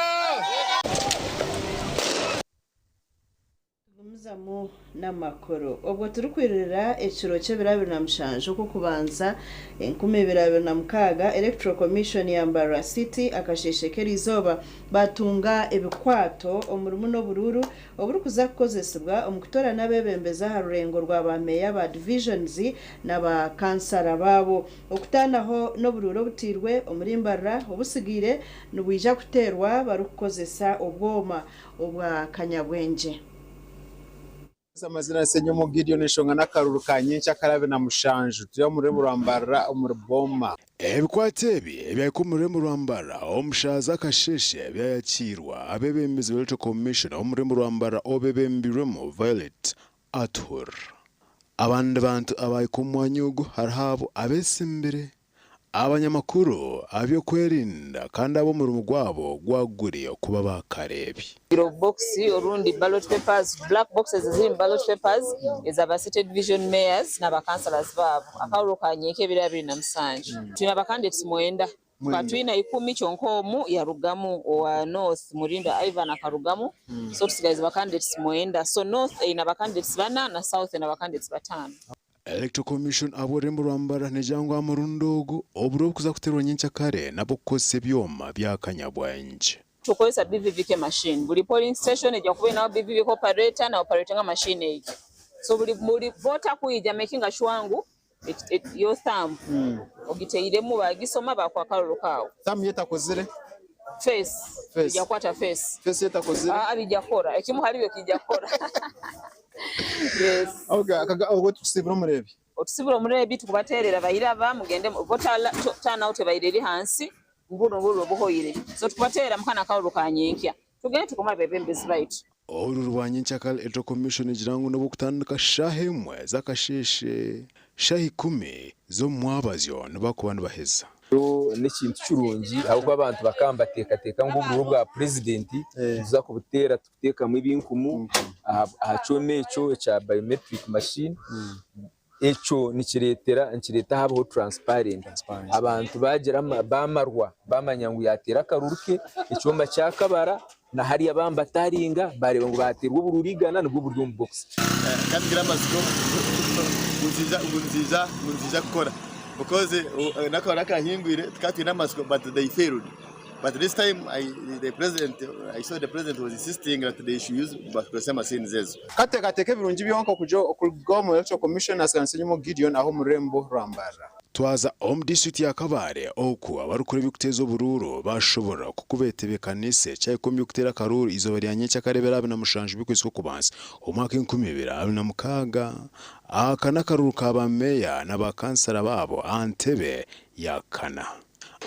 Zamu n'amakuru ubwo turi kwirira ekiro cy'ebirabyo na mushanjo ko kubanza 2026 Electoral Commission ya Mbarara City akasheshekera izoba batunga ebikwato omurimo n'obururu oburi kuza kukozesebwa omukutora n'abebembeza harurengo rwa bameya ba divisions n'aba kansara babo okutanaho n'obururu obutirwe omuri Mbarara obusigire nubwija kuterwa bari kukozesa obwoma obwa kanyabwenje. Amazina Senyomo Gideon Shonga n'akaruru ka nyinshi akarabe na mushanju tuya murembo rwambara umuruboma ebikwatebi ebyako murembo rwambara omushaza kasheshe byakirwa abebembezi Electoral Commission omurembo rwambara obebembiremo Violet Atur abandi bantu abayikomwanyugo harahabo abesimbere abanyamakuru abyo kwerinda kandi abo mu rwabo gwaguriye kuba bakarebi box orundi ballot papers black boxes ziri ballot papers ezaba city division mayors n'aba councillors babo akawulo kanyeke birabiri na musanje tuna ba candidates mwenda twatwina 10 kyonkomu ya rugamu wa north murinda Ivan akarugamu so tusigaze ba candidates mwenda so north ina ba candidates bana na south ina ba candidates batano. Electoral Commission aborembo rwambara nejangwa amurundogo oburo kuza kuterwa nyincha kare nabo kose byoma byakanyabwanje tukozesa BVVK machine buli polling station ejja kuba na BVVK operator na operating a machine egi so buli voter kuija making sure yo thumb ogiteiremu bagisoma bakwakalolo kawo thumb yetakozere face yakwata face yetakozere abijakora ekimu haliyo kijakora. Yes. Okay, akaga tusibura murebi. Otusibura murebi tukubaterera bayiraba mugende voter turnout bayireri hansi nguno buhoyire. So tukubaterera mukana kawo kanyenkya. Tugende tukoma bebembezi right. Orurwanye nchakal Electoral Commission jirango no bukutandika shahemwe zakasheshe shahi 10 zo mwabazyo nbakubantu baheza. N'ikintu cy'urungi ahubwo abantu bakambateka ngo ubwo bwa president tuza kubutera tuteka mu ibinkumu ahaco neco cha biometric machine eco nikireta habaho transparent abantu bagera bamarwa bamanyangu yatera karuruke icyomba cyakabara na hari abamba taringa bareba ngo baterwa ubururigana nubwo buryo mu box kandi gramaziko munziza gukora because nakora kahingwire tukatwi namasiko but they failed. But this time I saw the president was insisting that they should use bakose machine zezo kateke birungi byonko kujo kugomo Electoral Commission askansenyomo Gideon aho murembo rwambara twaza district ya Kabare oku abarukore bikuteza bururo bashobora kukubetebekanise cyaye komye kutera karuru izo bariyanye cyakarebera na mushanje bikwise kubanza umwaka 2026 akana karuru kabameya n'abakansara babo antebe yakana.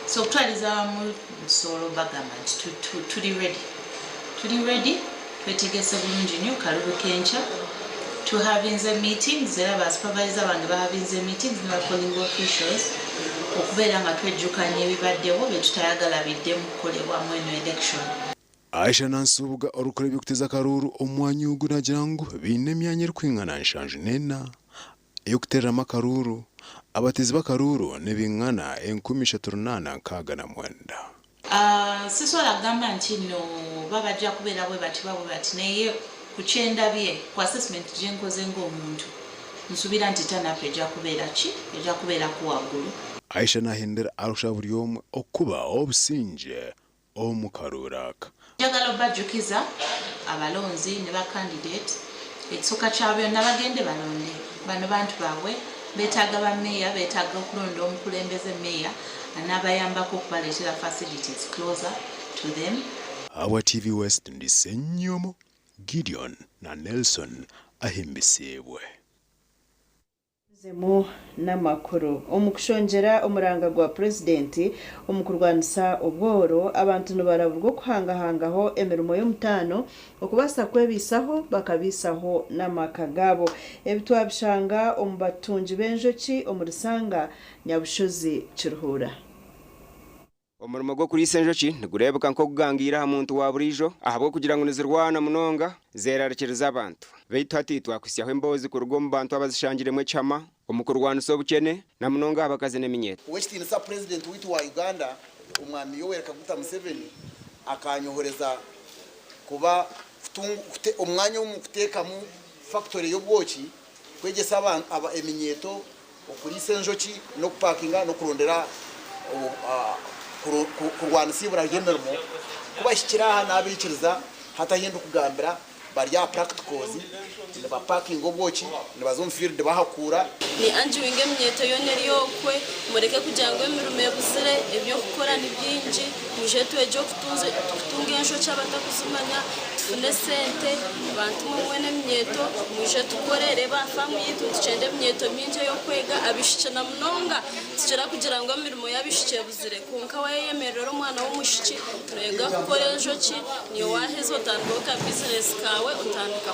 So twaliza mu solo bagamba tuli ready twetegese bulungi nnyo kalulu kencha to having the meetings era ba supervisor bange ba having the meetings na polling officials okubera nga twejjukanye ebibaddewo betutayagala bidde mu kukolebwa mweno election. Aisha Nansubuga orukore byokuteza karuru omwanyugu nagirango bine myanya kwingana nshanje nena yokutera makaruru abatezi bakaruru nebingana 1038 kaga na mwenda. Siswala gamba nti no babajja kubeera bwe bati naye kuchenda bye ku assessment jenkoze ng'omuntu nsubira nti tanape eja kubeera kuwagulu. Aisha nahindera arusha buri omwe okuba obusinje omukaruraka njagala obajjukiza abalonzi ne ba candidate ekisooka kyabyo nabagende balonde bano bantu baabwe betaaga ba meya betaaga okulonda omukulembeze meya anabayambako okubaleetera facilities closer to them. Awa TV West ndi Senyomo Gideon na Nelson ahimbisibwe. Zemu n'amakuru omukushonjera omuranga gwa president omukurwanisa obworo abantu nibaraburwa kuhangahangaho emirimo y'omutano okubasa kwebisaho bakabisaho n'amaka gabo ebitwabishanga omubatungi b'enjoki omurisanga nyabushozi kiruhura. Omurimo gwo kuri senjoki nigurebuka nko kugangira ha muntu wa burijo ahabwo kugira ngo nizirwana munonga zerarekereza abantu beitu hati twakusyaho embozi ku rugo mu bantu abazishangiremo cyama omukurwanisa obukene na munonga abakaze n'eminyete. Western sa president witu wa Uganda umwami Yoweri Kaguta Museveni akanyohoreza kuba umwanya wo mukutekamu factory y'ubwoki kwegesa aba eminyeto okuri senjoki no kupakinga no kurondera kurwana sibura ry'emirimo kubashyikira n'abikiriza hatahinda kugambira barya practicals ne ba parking obwoki ne bazum field bahakura ni anje winge mnyeto yoneri yokwe mureke kugira ngo emirimo ebuzire ebyo gukora ni byinji muje twejo kutunga ensho cy'abatakuzimanya tufune sente abantu mwene mnyeto muje tukorere bafamu yitu tucende mnyeto minje yo kwega abishike na mnonga tukira kugira ngo emirimo yabishike buzire kunka wayemerero mwana w'umushiki twega gukora ensho ki niyo wahezo tandoka business kawe utandika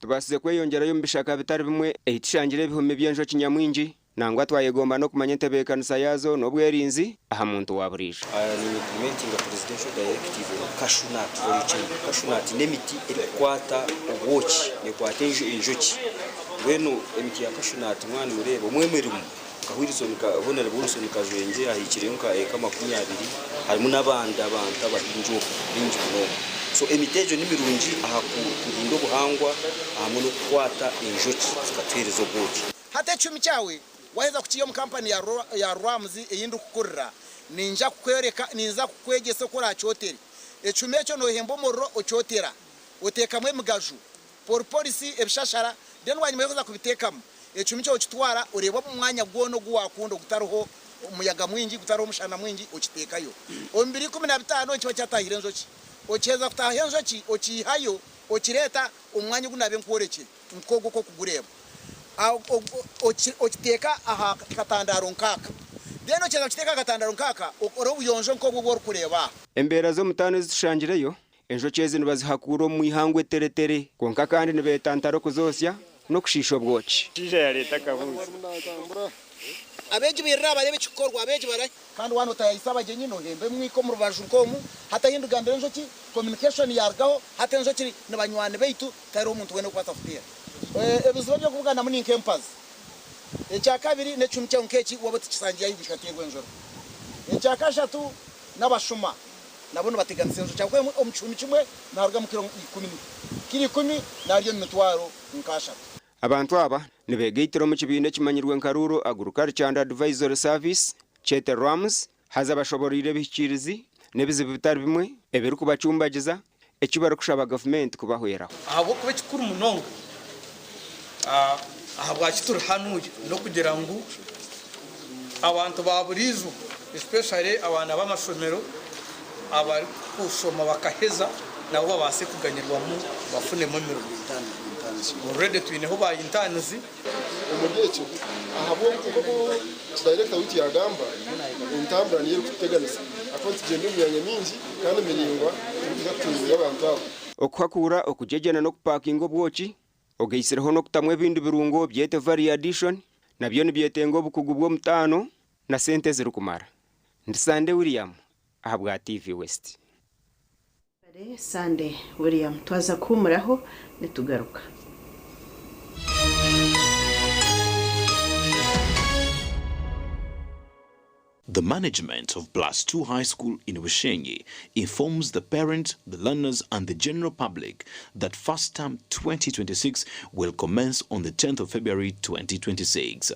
tubasize kweyongerayo mbishaka bitari bimwe ehitishangire bihome by'ensho kinyamwingi nangwa twayegomba no kumanya entebekanisa yazo n'obwerinzi aha muntu waburisha ni implementing a presidential directive cashew nut origin cashew nut nemiti erikwata obwoki nekwata enjoki bwenu emiti ya cashew nut mwana mureba omwemerimo Wilson Kajwenge ahikirenka eka 20 harimo n'abandi abantu abahinjo binji kuno so emitejo nimirungi aha kurinda ubuhangwa hamwe no kwata enjoki zikatwereza obwoki hata 10 cyawe waheza kukiyo mu company ya Ramsey eyindi kukurira ninja kukwereka ninza kukwegesa kora cyoteri ecume cyo no hembo morro ocyotera utekamwe mugaju por policy ebishashara den wanyuma yoza kubitekamo ecume cyo kitwara ureba mu mwanya gwono gwakunda gutaruho umuyaga mwingi gutaruho mushana mwingi ukitekayo 2015 cyo cyatahire nzoki ocheza kutaha nzoki okihayo okireta umwanya gunabe nkoreke nkogo ko kugureba okiteka aha katandaro nkaka deno cyeza kiteka katandaro nkaka oro buyonjo nkogo bwo kureba embera zo mutano zishangireyo enjo cyeze nibazihakuro mu ihangwe teretere konka kandi nibetantaro kuzosya no kushisha obwoki tije ya leta kabuza abeje birra barebe kikorwa abeje bara kandi wano tayisaba je nyino hembe mwiko mu rubaju nkomu hata hinduga mbere njoki communication yargaho hata njoki nabanywane beitu tayiro umuntu wene kwata futira ebizo byo kuvugana muri campus ecya kabiri ne cumi cyo nkeki wabati kisangiye yibikatirwe njoro ecya kashatu nabashuma nabone bateganise njo cyakwe omucumi kimwe narga mukiro 10 kiri 10 naryo mitwaro nkashatu abantu aba nibegeitiro mu kibinde kimanyirwe nkaruro agriculture advisory service chete rams haza bashoborire bikirizi nebizibu bitari bimwe ebiri kubacumbagiza ekibaro kushaba government kubahweraho abo kuba kikuru munongo aha bwakitura hano no kugira ngo abantu baburizo especially abana b'amashomero abari kusoma bakaheza nabo babase kuganyirwa mu bafune mu 50 already twineho bayintanuzi umugeke ahabo kuko director witi yagamba intambara niyo kuteganisa akonti gende muyanya mingi kandi miringwa tuzatunga abantu abo okuhakura okujejena no kupakinga obwoki ogeisireho no kutamwe bindu birungo byete variation nabyo nibyetengo bukugu bwo mutano na sente zirukumara ndisande William ahabwa TV West Sande William twaza kumuraho nitugaruka. The management of Plus 2 High School in Bushenyi informs the parents, the learners and the general public that first term 2026 will commence on the 10th of February 2026.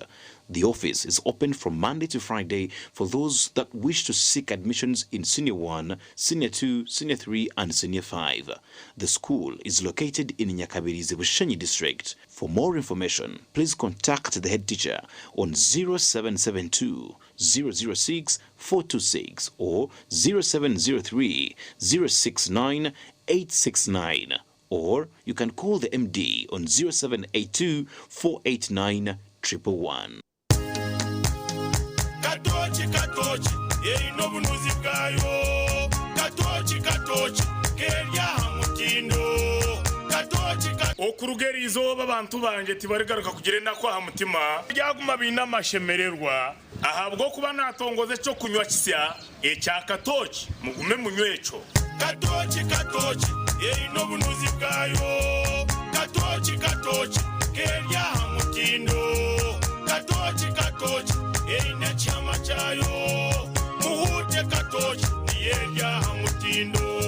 The office is open from Monday to Friday for those that wish to seek admissions in Senior 1, Senior 2, Senior 3 and Senior 5. The school is located in Nyakabirizi, Bushenyi district. For more information, please contact the head teacher on 0772 006 426 or 0703 069 869, or you can call the MD on 0782 489 111. Katochi katochi ino bunuzi bwayo katochi kerya mutindo katochi okurugerizo abantu banje tibarigaruka kugirenda kwa mutima byaguma binamashemererwa ahabwo kuba natongoze cyo kunywa kisya ecya katochi mugume munywecho katochi ino bunuzi bwayo katochi kerya mutindo katochi ine chama chayo muhute katochi yerya mutindo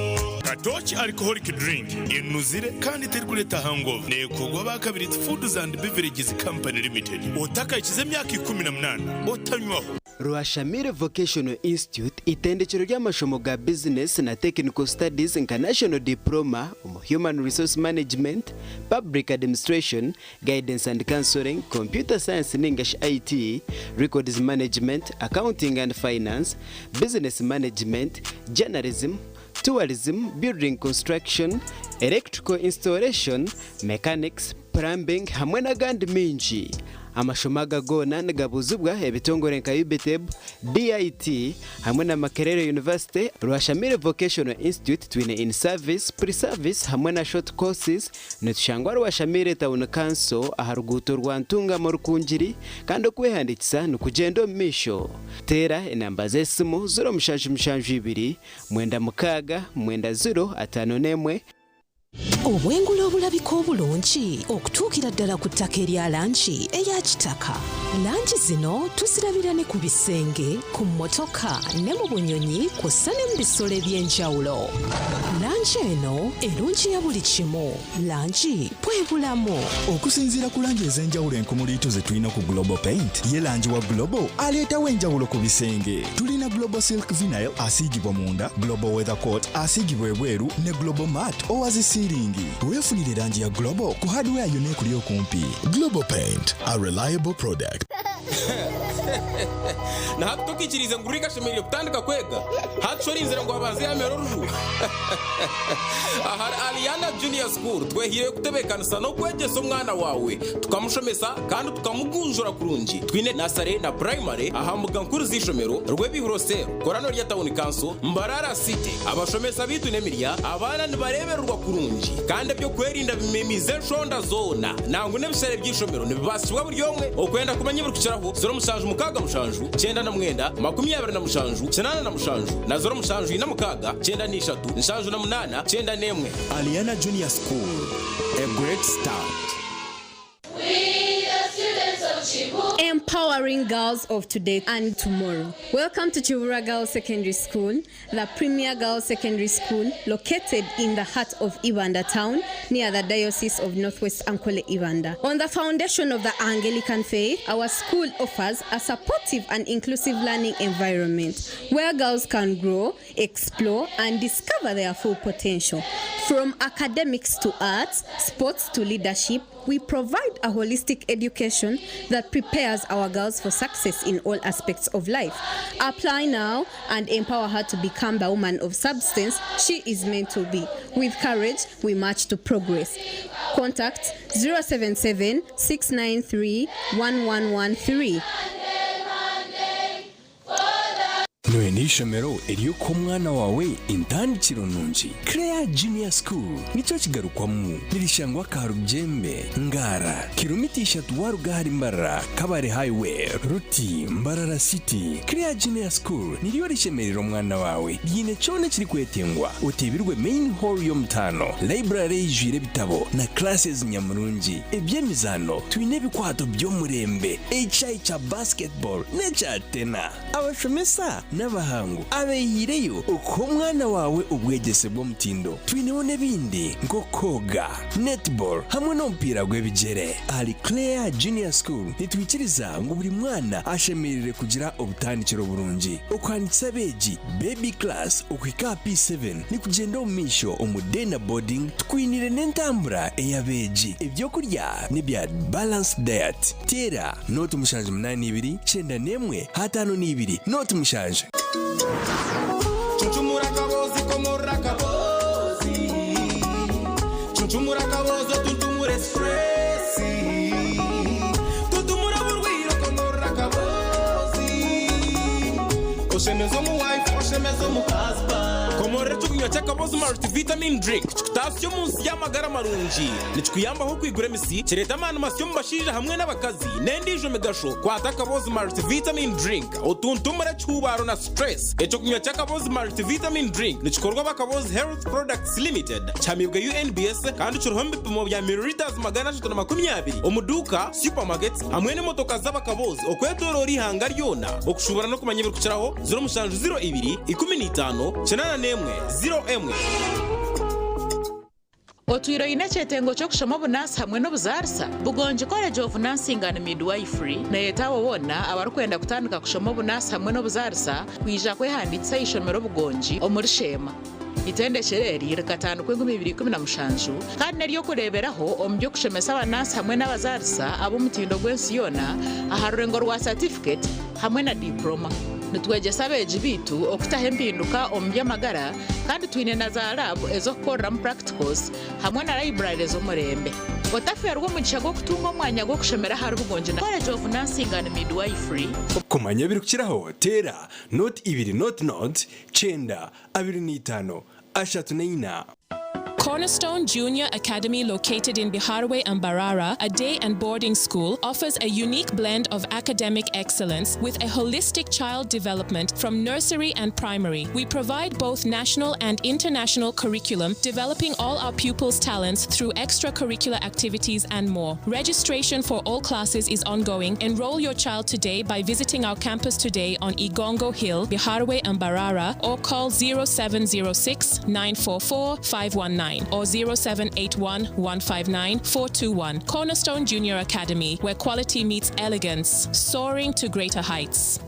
katochi Touch alcoholic drink inuzire kandi terkuleta hangover nekogwa bakabiri Foods and Beverages Company Limited otaka ikize myaka 18 otanywaho. Rwashamire Vocational Institute itendekero ry'amashomo ga business na technical studies international diploma human resource management, public administration, guidance and counseling, computer science and English IT, records management, accounting and finance, business management, journalism, tourism, building construction, electrical installation, mechanics, plumbing hamwe n'agandi minji. Amashomaga gona nagabuzubwa ebitongore nka UBTEB, DIT hamwe na Makerere University. Rwashamire Vocational Institute twine in service, pre-service hamwe na short courses netushangwa Rwashamire Town Council aharuguto rwantunga mu Rukungiri kandi kwehandikisa nukugendo misho. Tera enamba zesimu 0 mwenda mukaga mwenda 0 Obwengula obulabiko obulungi okutuukira ddala ku ttaka erya langi eya kitaka. Langi zino tuzirabira ne ku bisenge, ku mmotoka ne mu bunyonyi kw'ossa ne mu bisolo eby'enjawulo. Langi eno erungi ya buli kimu. Langi bwe bulamu. Okusinziira ku langi ez'enjawulo enkumuliito ze tulina ku Global Paint, ye langi wa Global aleetawo enjawulo ku bisenge. Tulina Global Silk Vinyl asiigibwa munda, Global Weather Coat asiigibwa ebweru ne Global Matte owazisiiringi. Weefunire langi ya Global ku hardware yonna ekuli okumpi. Global Paint, a reliable product. Na hatutokikirize ngurika shemerire kutandika kwega hatshori inzira ngo abanze yamero ruju ahari Aliana Junior School twehire kutebekanisa no kwegesa umwana wawe tukamushomesa kandi tukamugunjura kurungi twine nasare na primary ahambuga nkuru zishomero rwebihurose korano rya Town Council Mbarara City abashomesa bitu nemirya abana nibareberwa kurungi kandi byo kwerinda bimemize shonda zona nangu nebisere byishomero nibibasibwa buri yomwe okwenda kumanyibura kuciraho 0 mukaga mushanju cyenda na mwenda 20 na mushanju cyenana na mushanju na 0 mushanju na mukaga cyenda ni 3 nshanju na 8 cyenda nemwe. Aliana Junior School, a great start. Empowering girls of today and tomorrow. Welcome to Chivura Girls Secondary School, the premier girls secondary school located in the heart of Ibanda town near the Diocese of Northwest Ankole Ibanda. On the foundation of the Anglican faith, our school offers a supportive and inclusive learning environment where girls can grow, explore and discover their full potential. From academics to arts, sports to leadership, we provide a holistic education that prepares our girls for success in all aspects of life. Apply now and empower her to become the woman of substance she is meant to be. With courage, we march to progress. Contact 077 693 1113. Noeni ishomero eriyoko mwana wawe intandikiro nungi. Claire Junior School nico kigarukwamu nirishangwa Karujembe Ngara kilometri 3 warugahari Mbarara Kabare Highway Ruti Mbarara City. Claire Junior School niriyo rishemerero mwana wawe yine cyone kiri kwetengwa utebirwe main hall yo mutano library yijire bitabo na classes nyamurungi ebyemizano twine bikwato byo murembe HI cha basketball necha tena abashomesa n'abahangu abeyireyo uko mwana wawe ubwegese bwo mutindo twineho nebindi ngo koga netball hamwe no mpira gwebigere. Ali Claire Junior School nitwikiriza ngo buri mwana ashemerere kugira ubutandikiro burungi ukwanditsa beji baby class ukwika P7 ni kugenda umisho umudena boarding twinire n'entambura eyabeji ibyo kurya ni bya balanced diet tera note mushanje 82 cyenda nemwe 52 note mushanje. Chuchumura kabozi komora kabozi Chuchumura kabozi tuntumure stressi Tuntumura burwiro komora kabozi Oshemezo mu wife oshemezo mu husband Komore chukunywa cha kabozi multivitamin drink Chukutasyo munsi y'amagara marungi Nichukuyamba ho kwigura misi Chereta manu masyo mbashije hamwe n'abakazi Nendijo megasho kwata kabozi multivitamin drink Otuntumura chubaro na stress Echo kunywa cha kabozi multivitamin drink Nichukorwa bakabozi Health Products Limited Chamibwa UNBS kandi churuhombe pimo bya milliliters 320 Omuduka supermarkets hamwe n'imotoka z'abakabozi okwetorori hanga ryona okushubara no kumanyibira kuciraho 0 mushanju 02 15 91 0 emwe otwire ine chetengo chokushoma obunansi hamwe n'obuzarisa bugonji college of nursing and midwifery neyetawo wona abarikwenda kutandika kushoma obunansi hamwe n'obuzarisa kwija kwehandikisa ishomero bugonji omuri Shema itendekere riri 5/2017 kandi neryo kureberaho omu by'okushomesa abanansi hamwe n'abazarisa ab'omutindo gw'ensi yona aha rurengo rwa certificate hamwe na diploma nitwegesa abeegi bitu okutaha empinduka omu by'amagara kandi twine na za lab ez'okukoreramu practicals hamwe na library ez'omurembe otaferwa omugisha gw'okutunga omwanya gw'okushomera ahari bugonji na college of nursing and midwifery kumanya ebiri kukiraho tera not 2 not 9 25 Cornerstone Junior Academy, located in Biharwe and Barara, a day and boarding school, offers a unique blend of academic excellence with a holistic child development from nursery and primary. We provide both national and international curriculum, developing all our pupils' talents through extracurricular activities and more. Registration for all classes is ongoing. Enroll your child today by visiting our campus today on Igongo Hill, Biharwe and Barara, or call 0706 944 519. Or 0781 159 421. Cornerstone Junior Academy, where quality meets elegance, soaring to greater heights.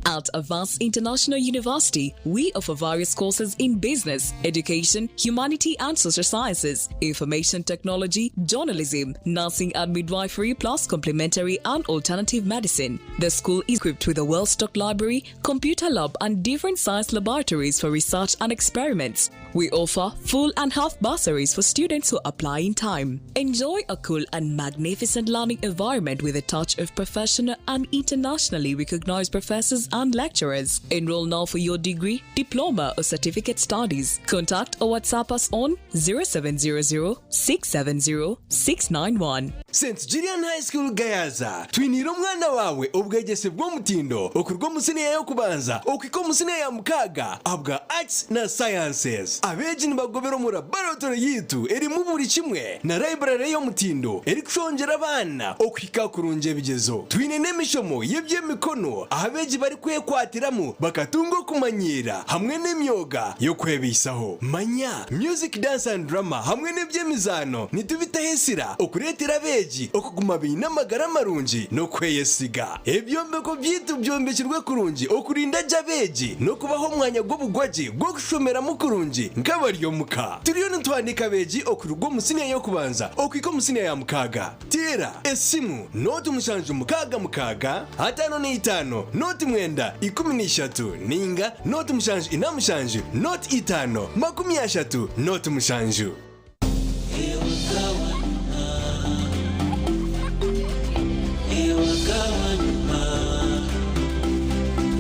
At Avance International University, we offer various courses in business, education, humanity and social sciences, information technology, journalism, nursing and midwifery, plus complementary and alternative medicine. The school is equipped with a well-stocked library, computer lab and different science laboratories for research and experiments. We offer full and half bursaries for students who apply in time. Enjoy a cool and magnificent learning environment with a touch of professional and internationally recognized professors and lecturers. Enroll now for your degree, diploma or certificate studies. Contact or WhatsApp us on 0700 670 691. St. Julian High School Gayaza twinira omwana wawe obwegese bw'omutindo okurwa musine yo kubanza okiko musine ya mukaga abwa arts na sciences abeji nibagobera mu laboratory yitu eri mu buri kimwe na library yo mutindo eri kushongera abana okwika kurunje bigezo twine nemishomo yebyemikono abeji bari kwekwatiramo bakatungo kumanyira hamwe n'emyoga yo kwebisaho manya music dance and drama hamwe n'ebyemizano nitubitahesira okuretera beji okuguma bina magara marunji no kweyesiga ebyombeko byitu byombekirwe kurunji okurinda jabeji no kubaho mwanya gw'obugwaji gwo kushomera mu kurunji nk'abaryo muka turiyo ntwandika beji okurugo musine yo kubanza okiko musine ya mukaga tera esimu noti mushanje mukaga hatano ni 5 noti mwenda 13 ninga noti mushanje inamushanje noti 5 30 noti mushanje.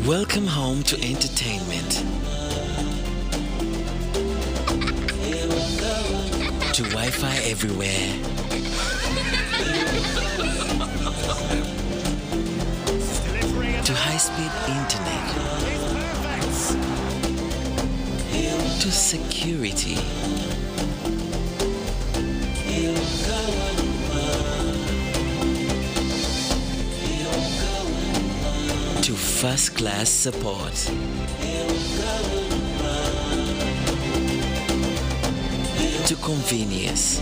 Welcome home to entertainment, to Wi-Fi everywhere, to high-speed internet, to security, to first-class support. To convenience.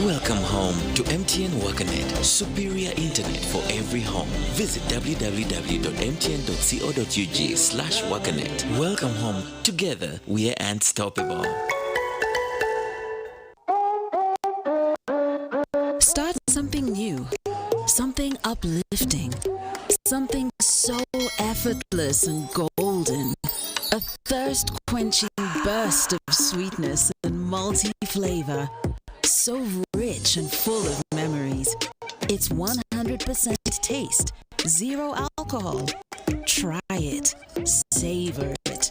Welcome home to MTN WakaNet. Superior internet for every home. Visit www.mtn.co.ug/WakaNet. Welcome home. Together, we are unstoppable. Start something new, something uplifting, something so effortless and golden. A thirst-quenching burst of sweetness and malty flavor. So rich and full of memories. It's 100% taste, 0 alcohol. Try it, savor it,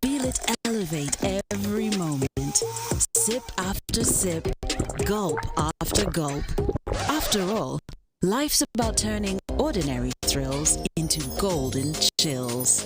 feel it elevate every moment. Sip after sip, gulp after gulp. After all, life's about turning ordinary thrills into golden chills.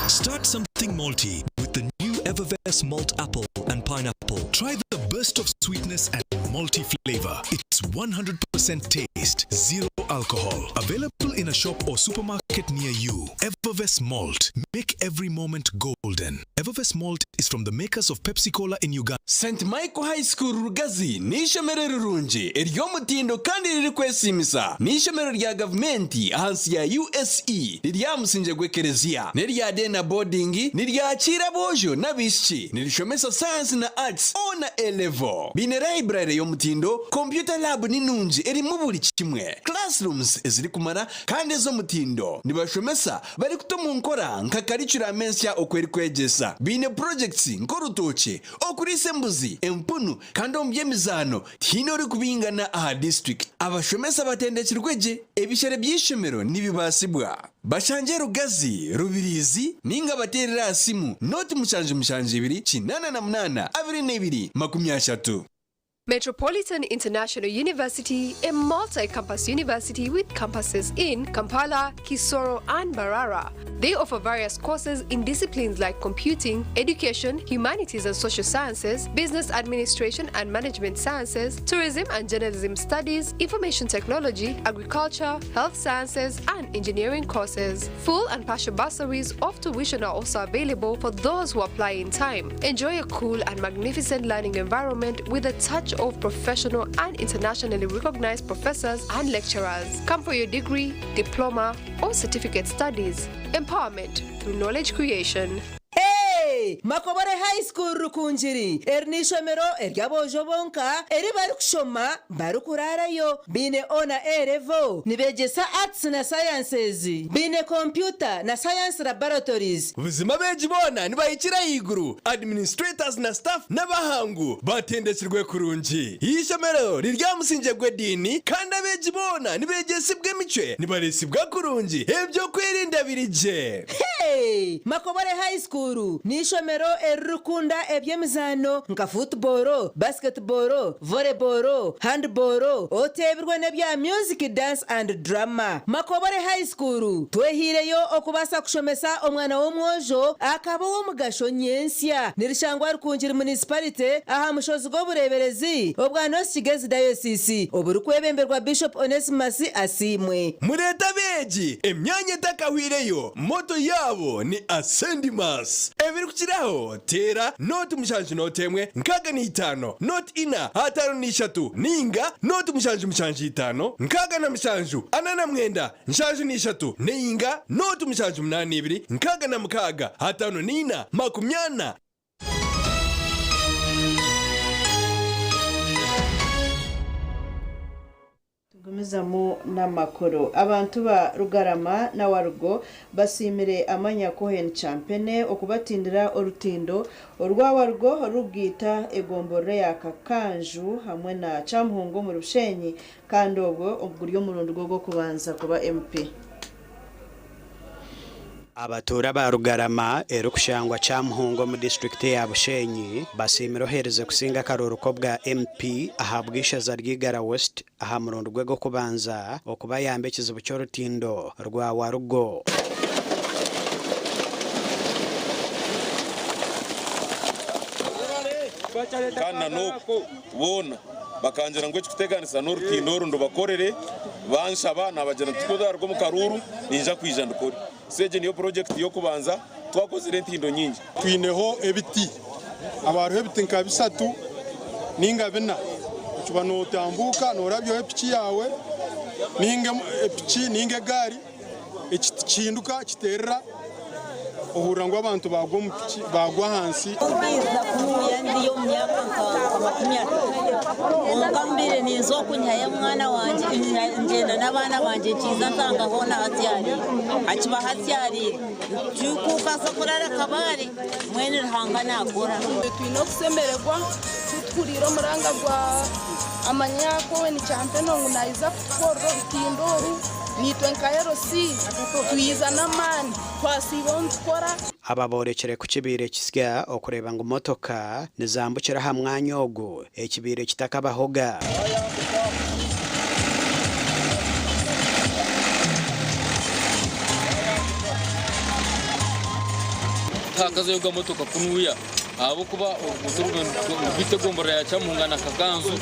Start something malty with the new Eververse Malt Apple and Pineapple. Try the burst of sweetness and malty flavor. It's 100% taste, 0 for alcohol. Available in a shop or supermarket near you. Evervest Malt. Make every moment golden. Evervest Malt is from the makers of Pepsi Cola in Uganda. St. Michael High School Rugazi ni ishomero rirungi ery'omutindo kandi riri kwesimisa ni ishomero rya gavumenti ahansi ya USE ryamusinje gwekereziya nerya dena boarding niryakira bojo n'abishiki nirishomesa science na arts ona A-level bine library y'omutindo computer lab ninungi erimu buli kimwe classrooms eziri kumara kandi ez'omutindo nibashomesa bari kutuma nkora nka curriculum ensya okweri kwegesa bine projects nkorutoke okulisa embuzi empunu kandi omubyemizano tinori kubingana aha district abashomesa batendekirweje ebishere by'ishomero nibibasibwa bashanje Rugazi Rubirizi ninga baterera asimu noti mushanje 288 22 23. Metropolitan International University, a multi-campus university with campuses in Kampala, Kisoro, and Mbarara. They offer various courses in disciplines like computing, education, humanities and social sciences, business administration and management sciences, tourism and journalism studies, information technology, agriculture, health sciences, and engineering courses. Full and partial bursaries of tuition are also available for those who apply in time. Enjoy a cool and magnificent learning environment with a touch of professional and internationally recognized professors and lecturers. Come for your degree, diploma, or certificate studies. Empowerment through knowledge creation. Hey! Makobore High School Rukunjiri. Ernishomero eryabojo bonka eri bari kushoma bari kurarayo bine ona A-level nibegesa arts na sciences bine computer na science laboratories ubuzima beji bona nibayikira yiguru administrators na staff n'abahangu batendekirwe kurungi ishomero riryamusinje gwedini kandi abeji bona nibegesibwe mice nibaresibwa kurungi ebyo kwirinda birije. Hey! Makobore High School nishomero erukunda ebyemizano nka football, basketball, volleyball, handball, otebirwe nebya music, dance and drama. Makobore High School twehireyo okubasa kushomesa omwana w'omwojo akaba w'omugasho nyensya nirishangwa rukunjiri municipality aha mushozi g'obureberezi obwa North Kigezi Diocese oburi kwebemberwa Bishop Onesimus Asimwe. Mureta beji emyanya takahwireyo moto yabo ni Ascendimas. Ebiri kukiraho tera noti mushanje notemwe nkaga ni 5 noti ina 5 ninga noti mushanje 5 nkaga na mushanju anana mwenda nshanje ni 3 ninga noti mushanje 82 nkaga na mukaga 5 nina 80. Tugumizamo n'amakoro abantu ba Rugarama na Warugo basimire amanya Cohen Champene okubatindira orutindo orwawargo rubwita egombore ya Kakanju hamwe na Chamhungo mu Rushenyi kandi obwo murundo rwo kubanza kuba MP. Abatura ba Rugarama erukushangwa Chamhungo mu district ya Bushenyi basimiro hereze kusinga karuruko bwa MP ahabwisha za Rwigara West aha murundo rwo kubanza okuba yambekiza bucyorutindo rwa Warugo. Kana noko bona bakanjira ngo kiteganisa n'urutindo rundo bakorere bansha abana abagena tukoza rwo mu karuru ninja kwijana kuri seje niyo project yo kubanza twakoze rentindo nyingi twineho ebiti abantu ebiti nka bisatu ninga bina ukibano tambuka norabyo epiki yawe ninga epiki ninga gari ekitinduka kiterera uhurangwa abantu bagwa hansi ubiza kunuya ndiyo myaka ungambire nizo kunyaye mwana wanje ngenda nabana banje kiza nsanga hona hatyari akiba hatyari cyukuka sokorara kabari mwene ruhanga nakora twino kusemererwa tutkuriro muranga gwa amanyako ni champeno ngunaiza kukoro bitindoru nitwe nkayero si tuyiza namani twasibon tukora ababorekere ku kibire kisya okureba ngo motoka nizambukira ha mwanya ogo ekibire kitakabahoga takaze yoga motoka kunuya abo kuba bitegomborera cyamungana kaganzu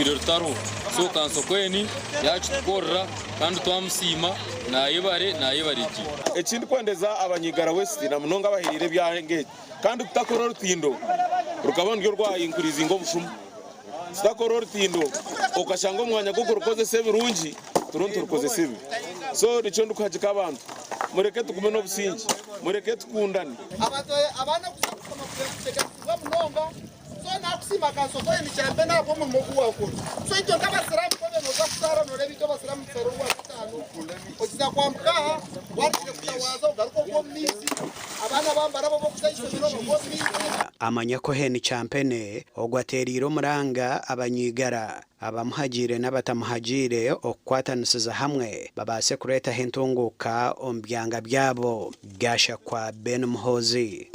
twire rutaro so kansokweni yacu tukorra kandi twamusima nayibariki ekindi kwendeza abanyigara west na munonga bahirire byange kandi tutakora rutindo rukaba ndyo rwayinkuriza ingo bushuma tutakora rutindo ukashanga umwanya gwo rukoze sebirungi turonto rukoze sebi so nico ndukajika abantu mureke tukume no busingi mureke tukundane abana kusoma kutegeka munonga so nakusima kansoko ni chambe na bomo mogu wako so icyo ndabasiramu ko beno zakusara no rebito basiramu tsaro wa bitano okiza kwa mkaha watike kutawaza ugaruko ko misi abana bambara bo kusayisomero no misi amanyako heni champene ogwateriro muranga abanyigara abamuhagire n'abatamuhagire okwatanisiza hamwe babase kureta hentunguka ombyanga byabo gasha kwa Ben Muhozi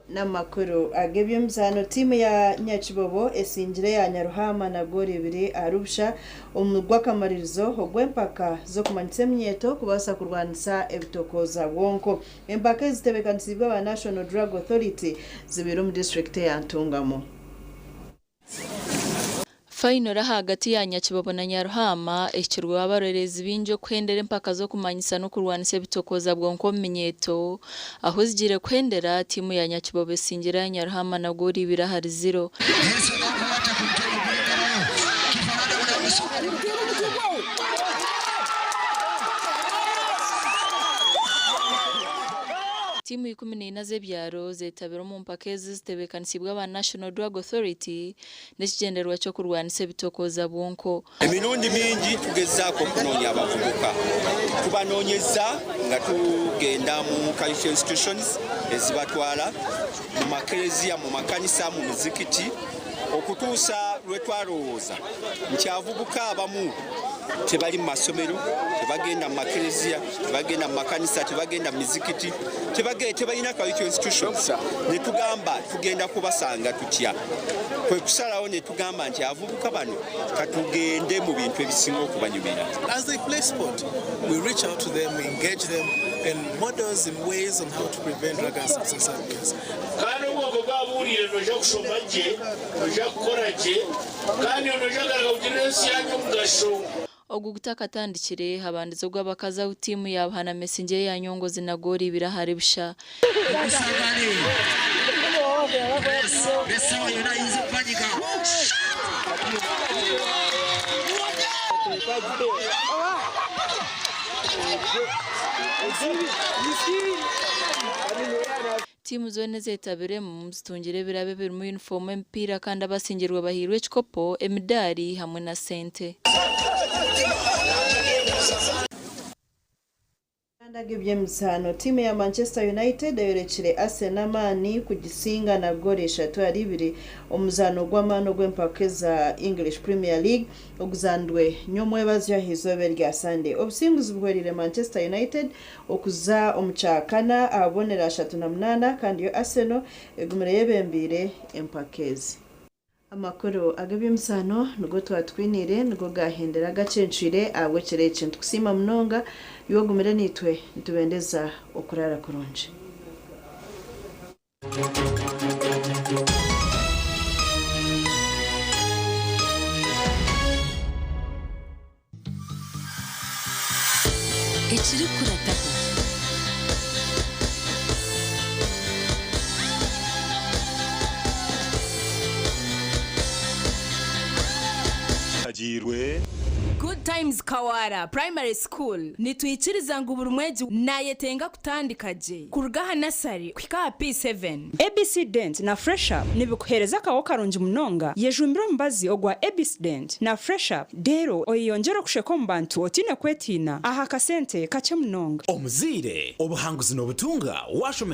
n'amakuru agebye mzano timu ya Nyakibobo esingire ya Nyaruhama na gori 2 arubsha umugwa kamaririzo ogwempaka zo kumanyitse myeto kubasa kurwanisa ebitokoza wonko empaka zitebekanisiibwa ba National Drug Authority zibiro mu district ya Ntungamo. Fainora hagati ya Nyakibobo na Nyaruhama ekirwa abarorezi binjo kwendera empaka zo kumanyisa no kurwanisa bitokoza bwonko menyeto aho zigire kwendera timu ya Nyakibobo singira ya Nyaruhama na gori 2-0. Timu 14 z'ebyaro zetabira mu mpaka zitebekanisiibwa ba National Drug Authority n'ekigenderwa cyo kurwanisa bitokoza bwonko. Emirundi mingi tugezaako kunoonya abavubuka tubanonyeza nga tugenda mu cultural institutions ezibatwala mu makereziya mu makanisa mu muzikiti okutuusa lwe twalowooza nti abavubuka abamu tebali mu masomero tebagenda mu makereziya tebagenda mu makanisa tebagenda mu mizikiti tebalina cultural institutions ne tugamba tugenda kubasanga tutya kwe kusalawo ne tugamba nti abavubuka bano katugende mu bintu ebisinga okubanyumira. As they play sport, we reach out to them, we engage them in models and ways on how to prevent drug and substance abuse. Kandi ubwo bwaburiye no jo kusoma je no jo gukora je kandi no jo garagabira siyanyu mugasho ogutakatandikiire habandizo gw'abakaza utimu yabahana mesinje ya nyongo zinagori birahari busha timu zone zetabire mu mstungire birabe biri mu uniform empira kandi abasingirwa bahirwe chikopo emidari hamwe na sente. Ndagebye msano timu ya Manchester United yerekire Arsenal mani kugisinga na gole 3-2 omuzano gw'amano gw'empaka za English Premier League oguzandwe nyomwe bazya hizobe rya Sunday obusinguzi bwerire Manchester United okuza omuchakana abonera 3-8 kandi yo Arsenal egumire yebembire empakezi. Amakuru agabye msano nugo twatwinire nugo gahendera gacencire abo kirece ntukusima mnonga yogumire nitwe ntubendeza okurara kurunje. Ekiri kurataho Good Times Kawara Primary School nitwikiriza ngo burumweji nayetenga kutandikaje kurugaha nasari kwika P7 ABC Dent na Fresh Up nibikuhereza kawo karungi munonga yejumbiro mbazi ogwa ABC Dent na Fresh Up dero oyongera kusheko mbantu otine kwetina aha kasente kache munonga omuzire obuhanguzi no butunga washomese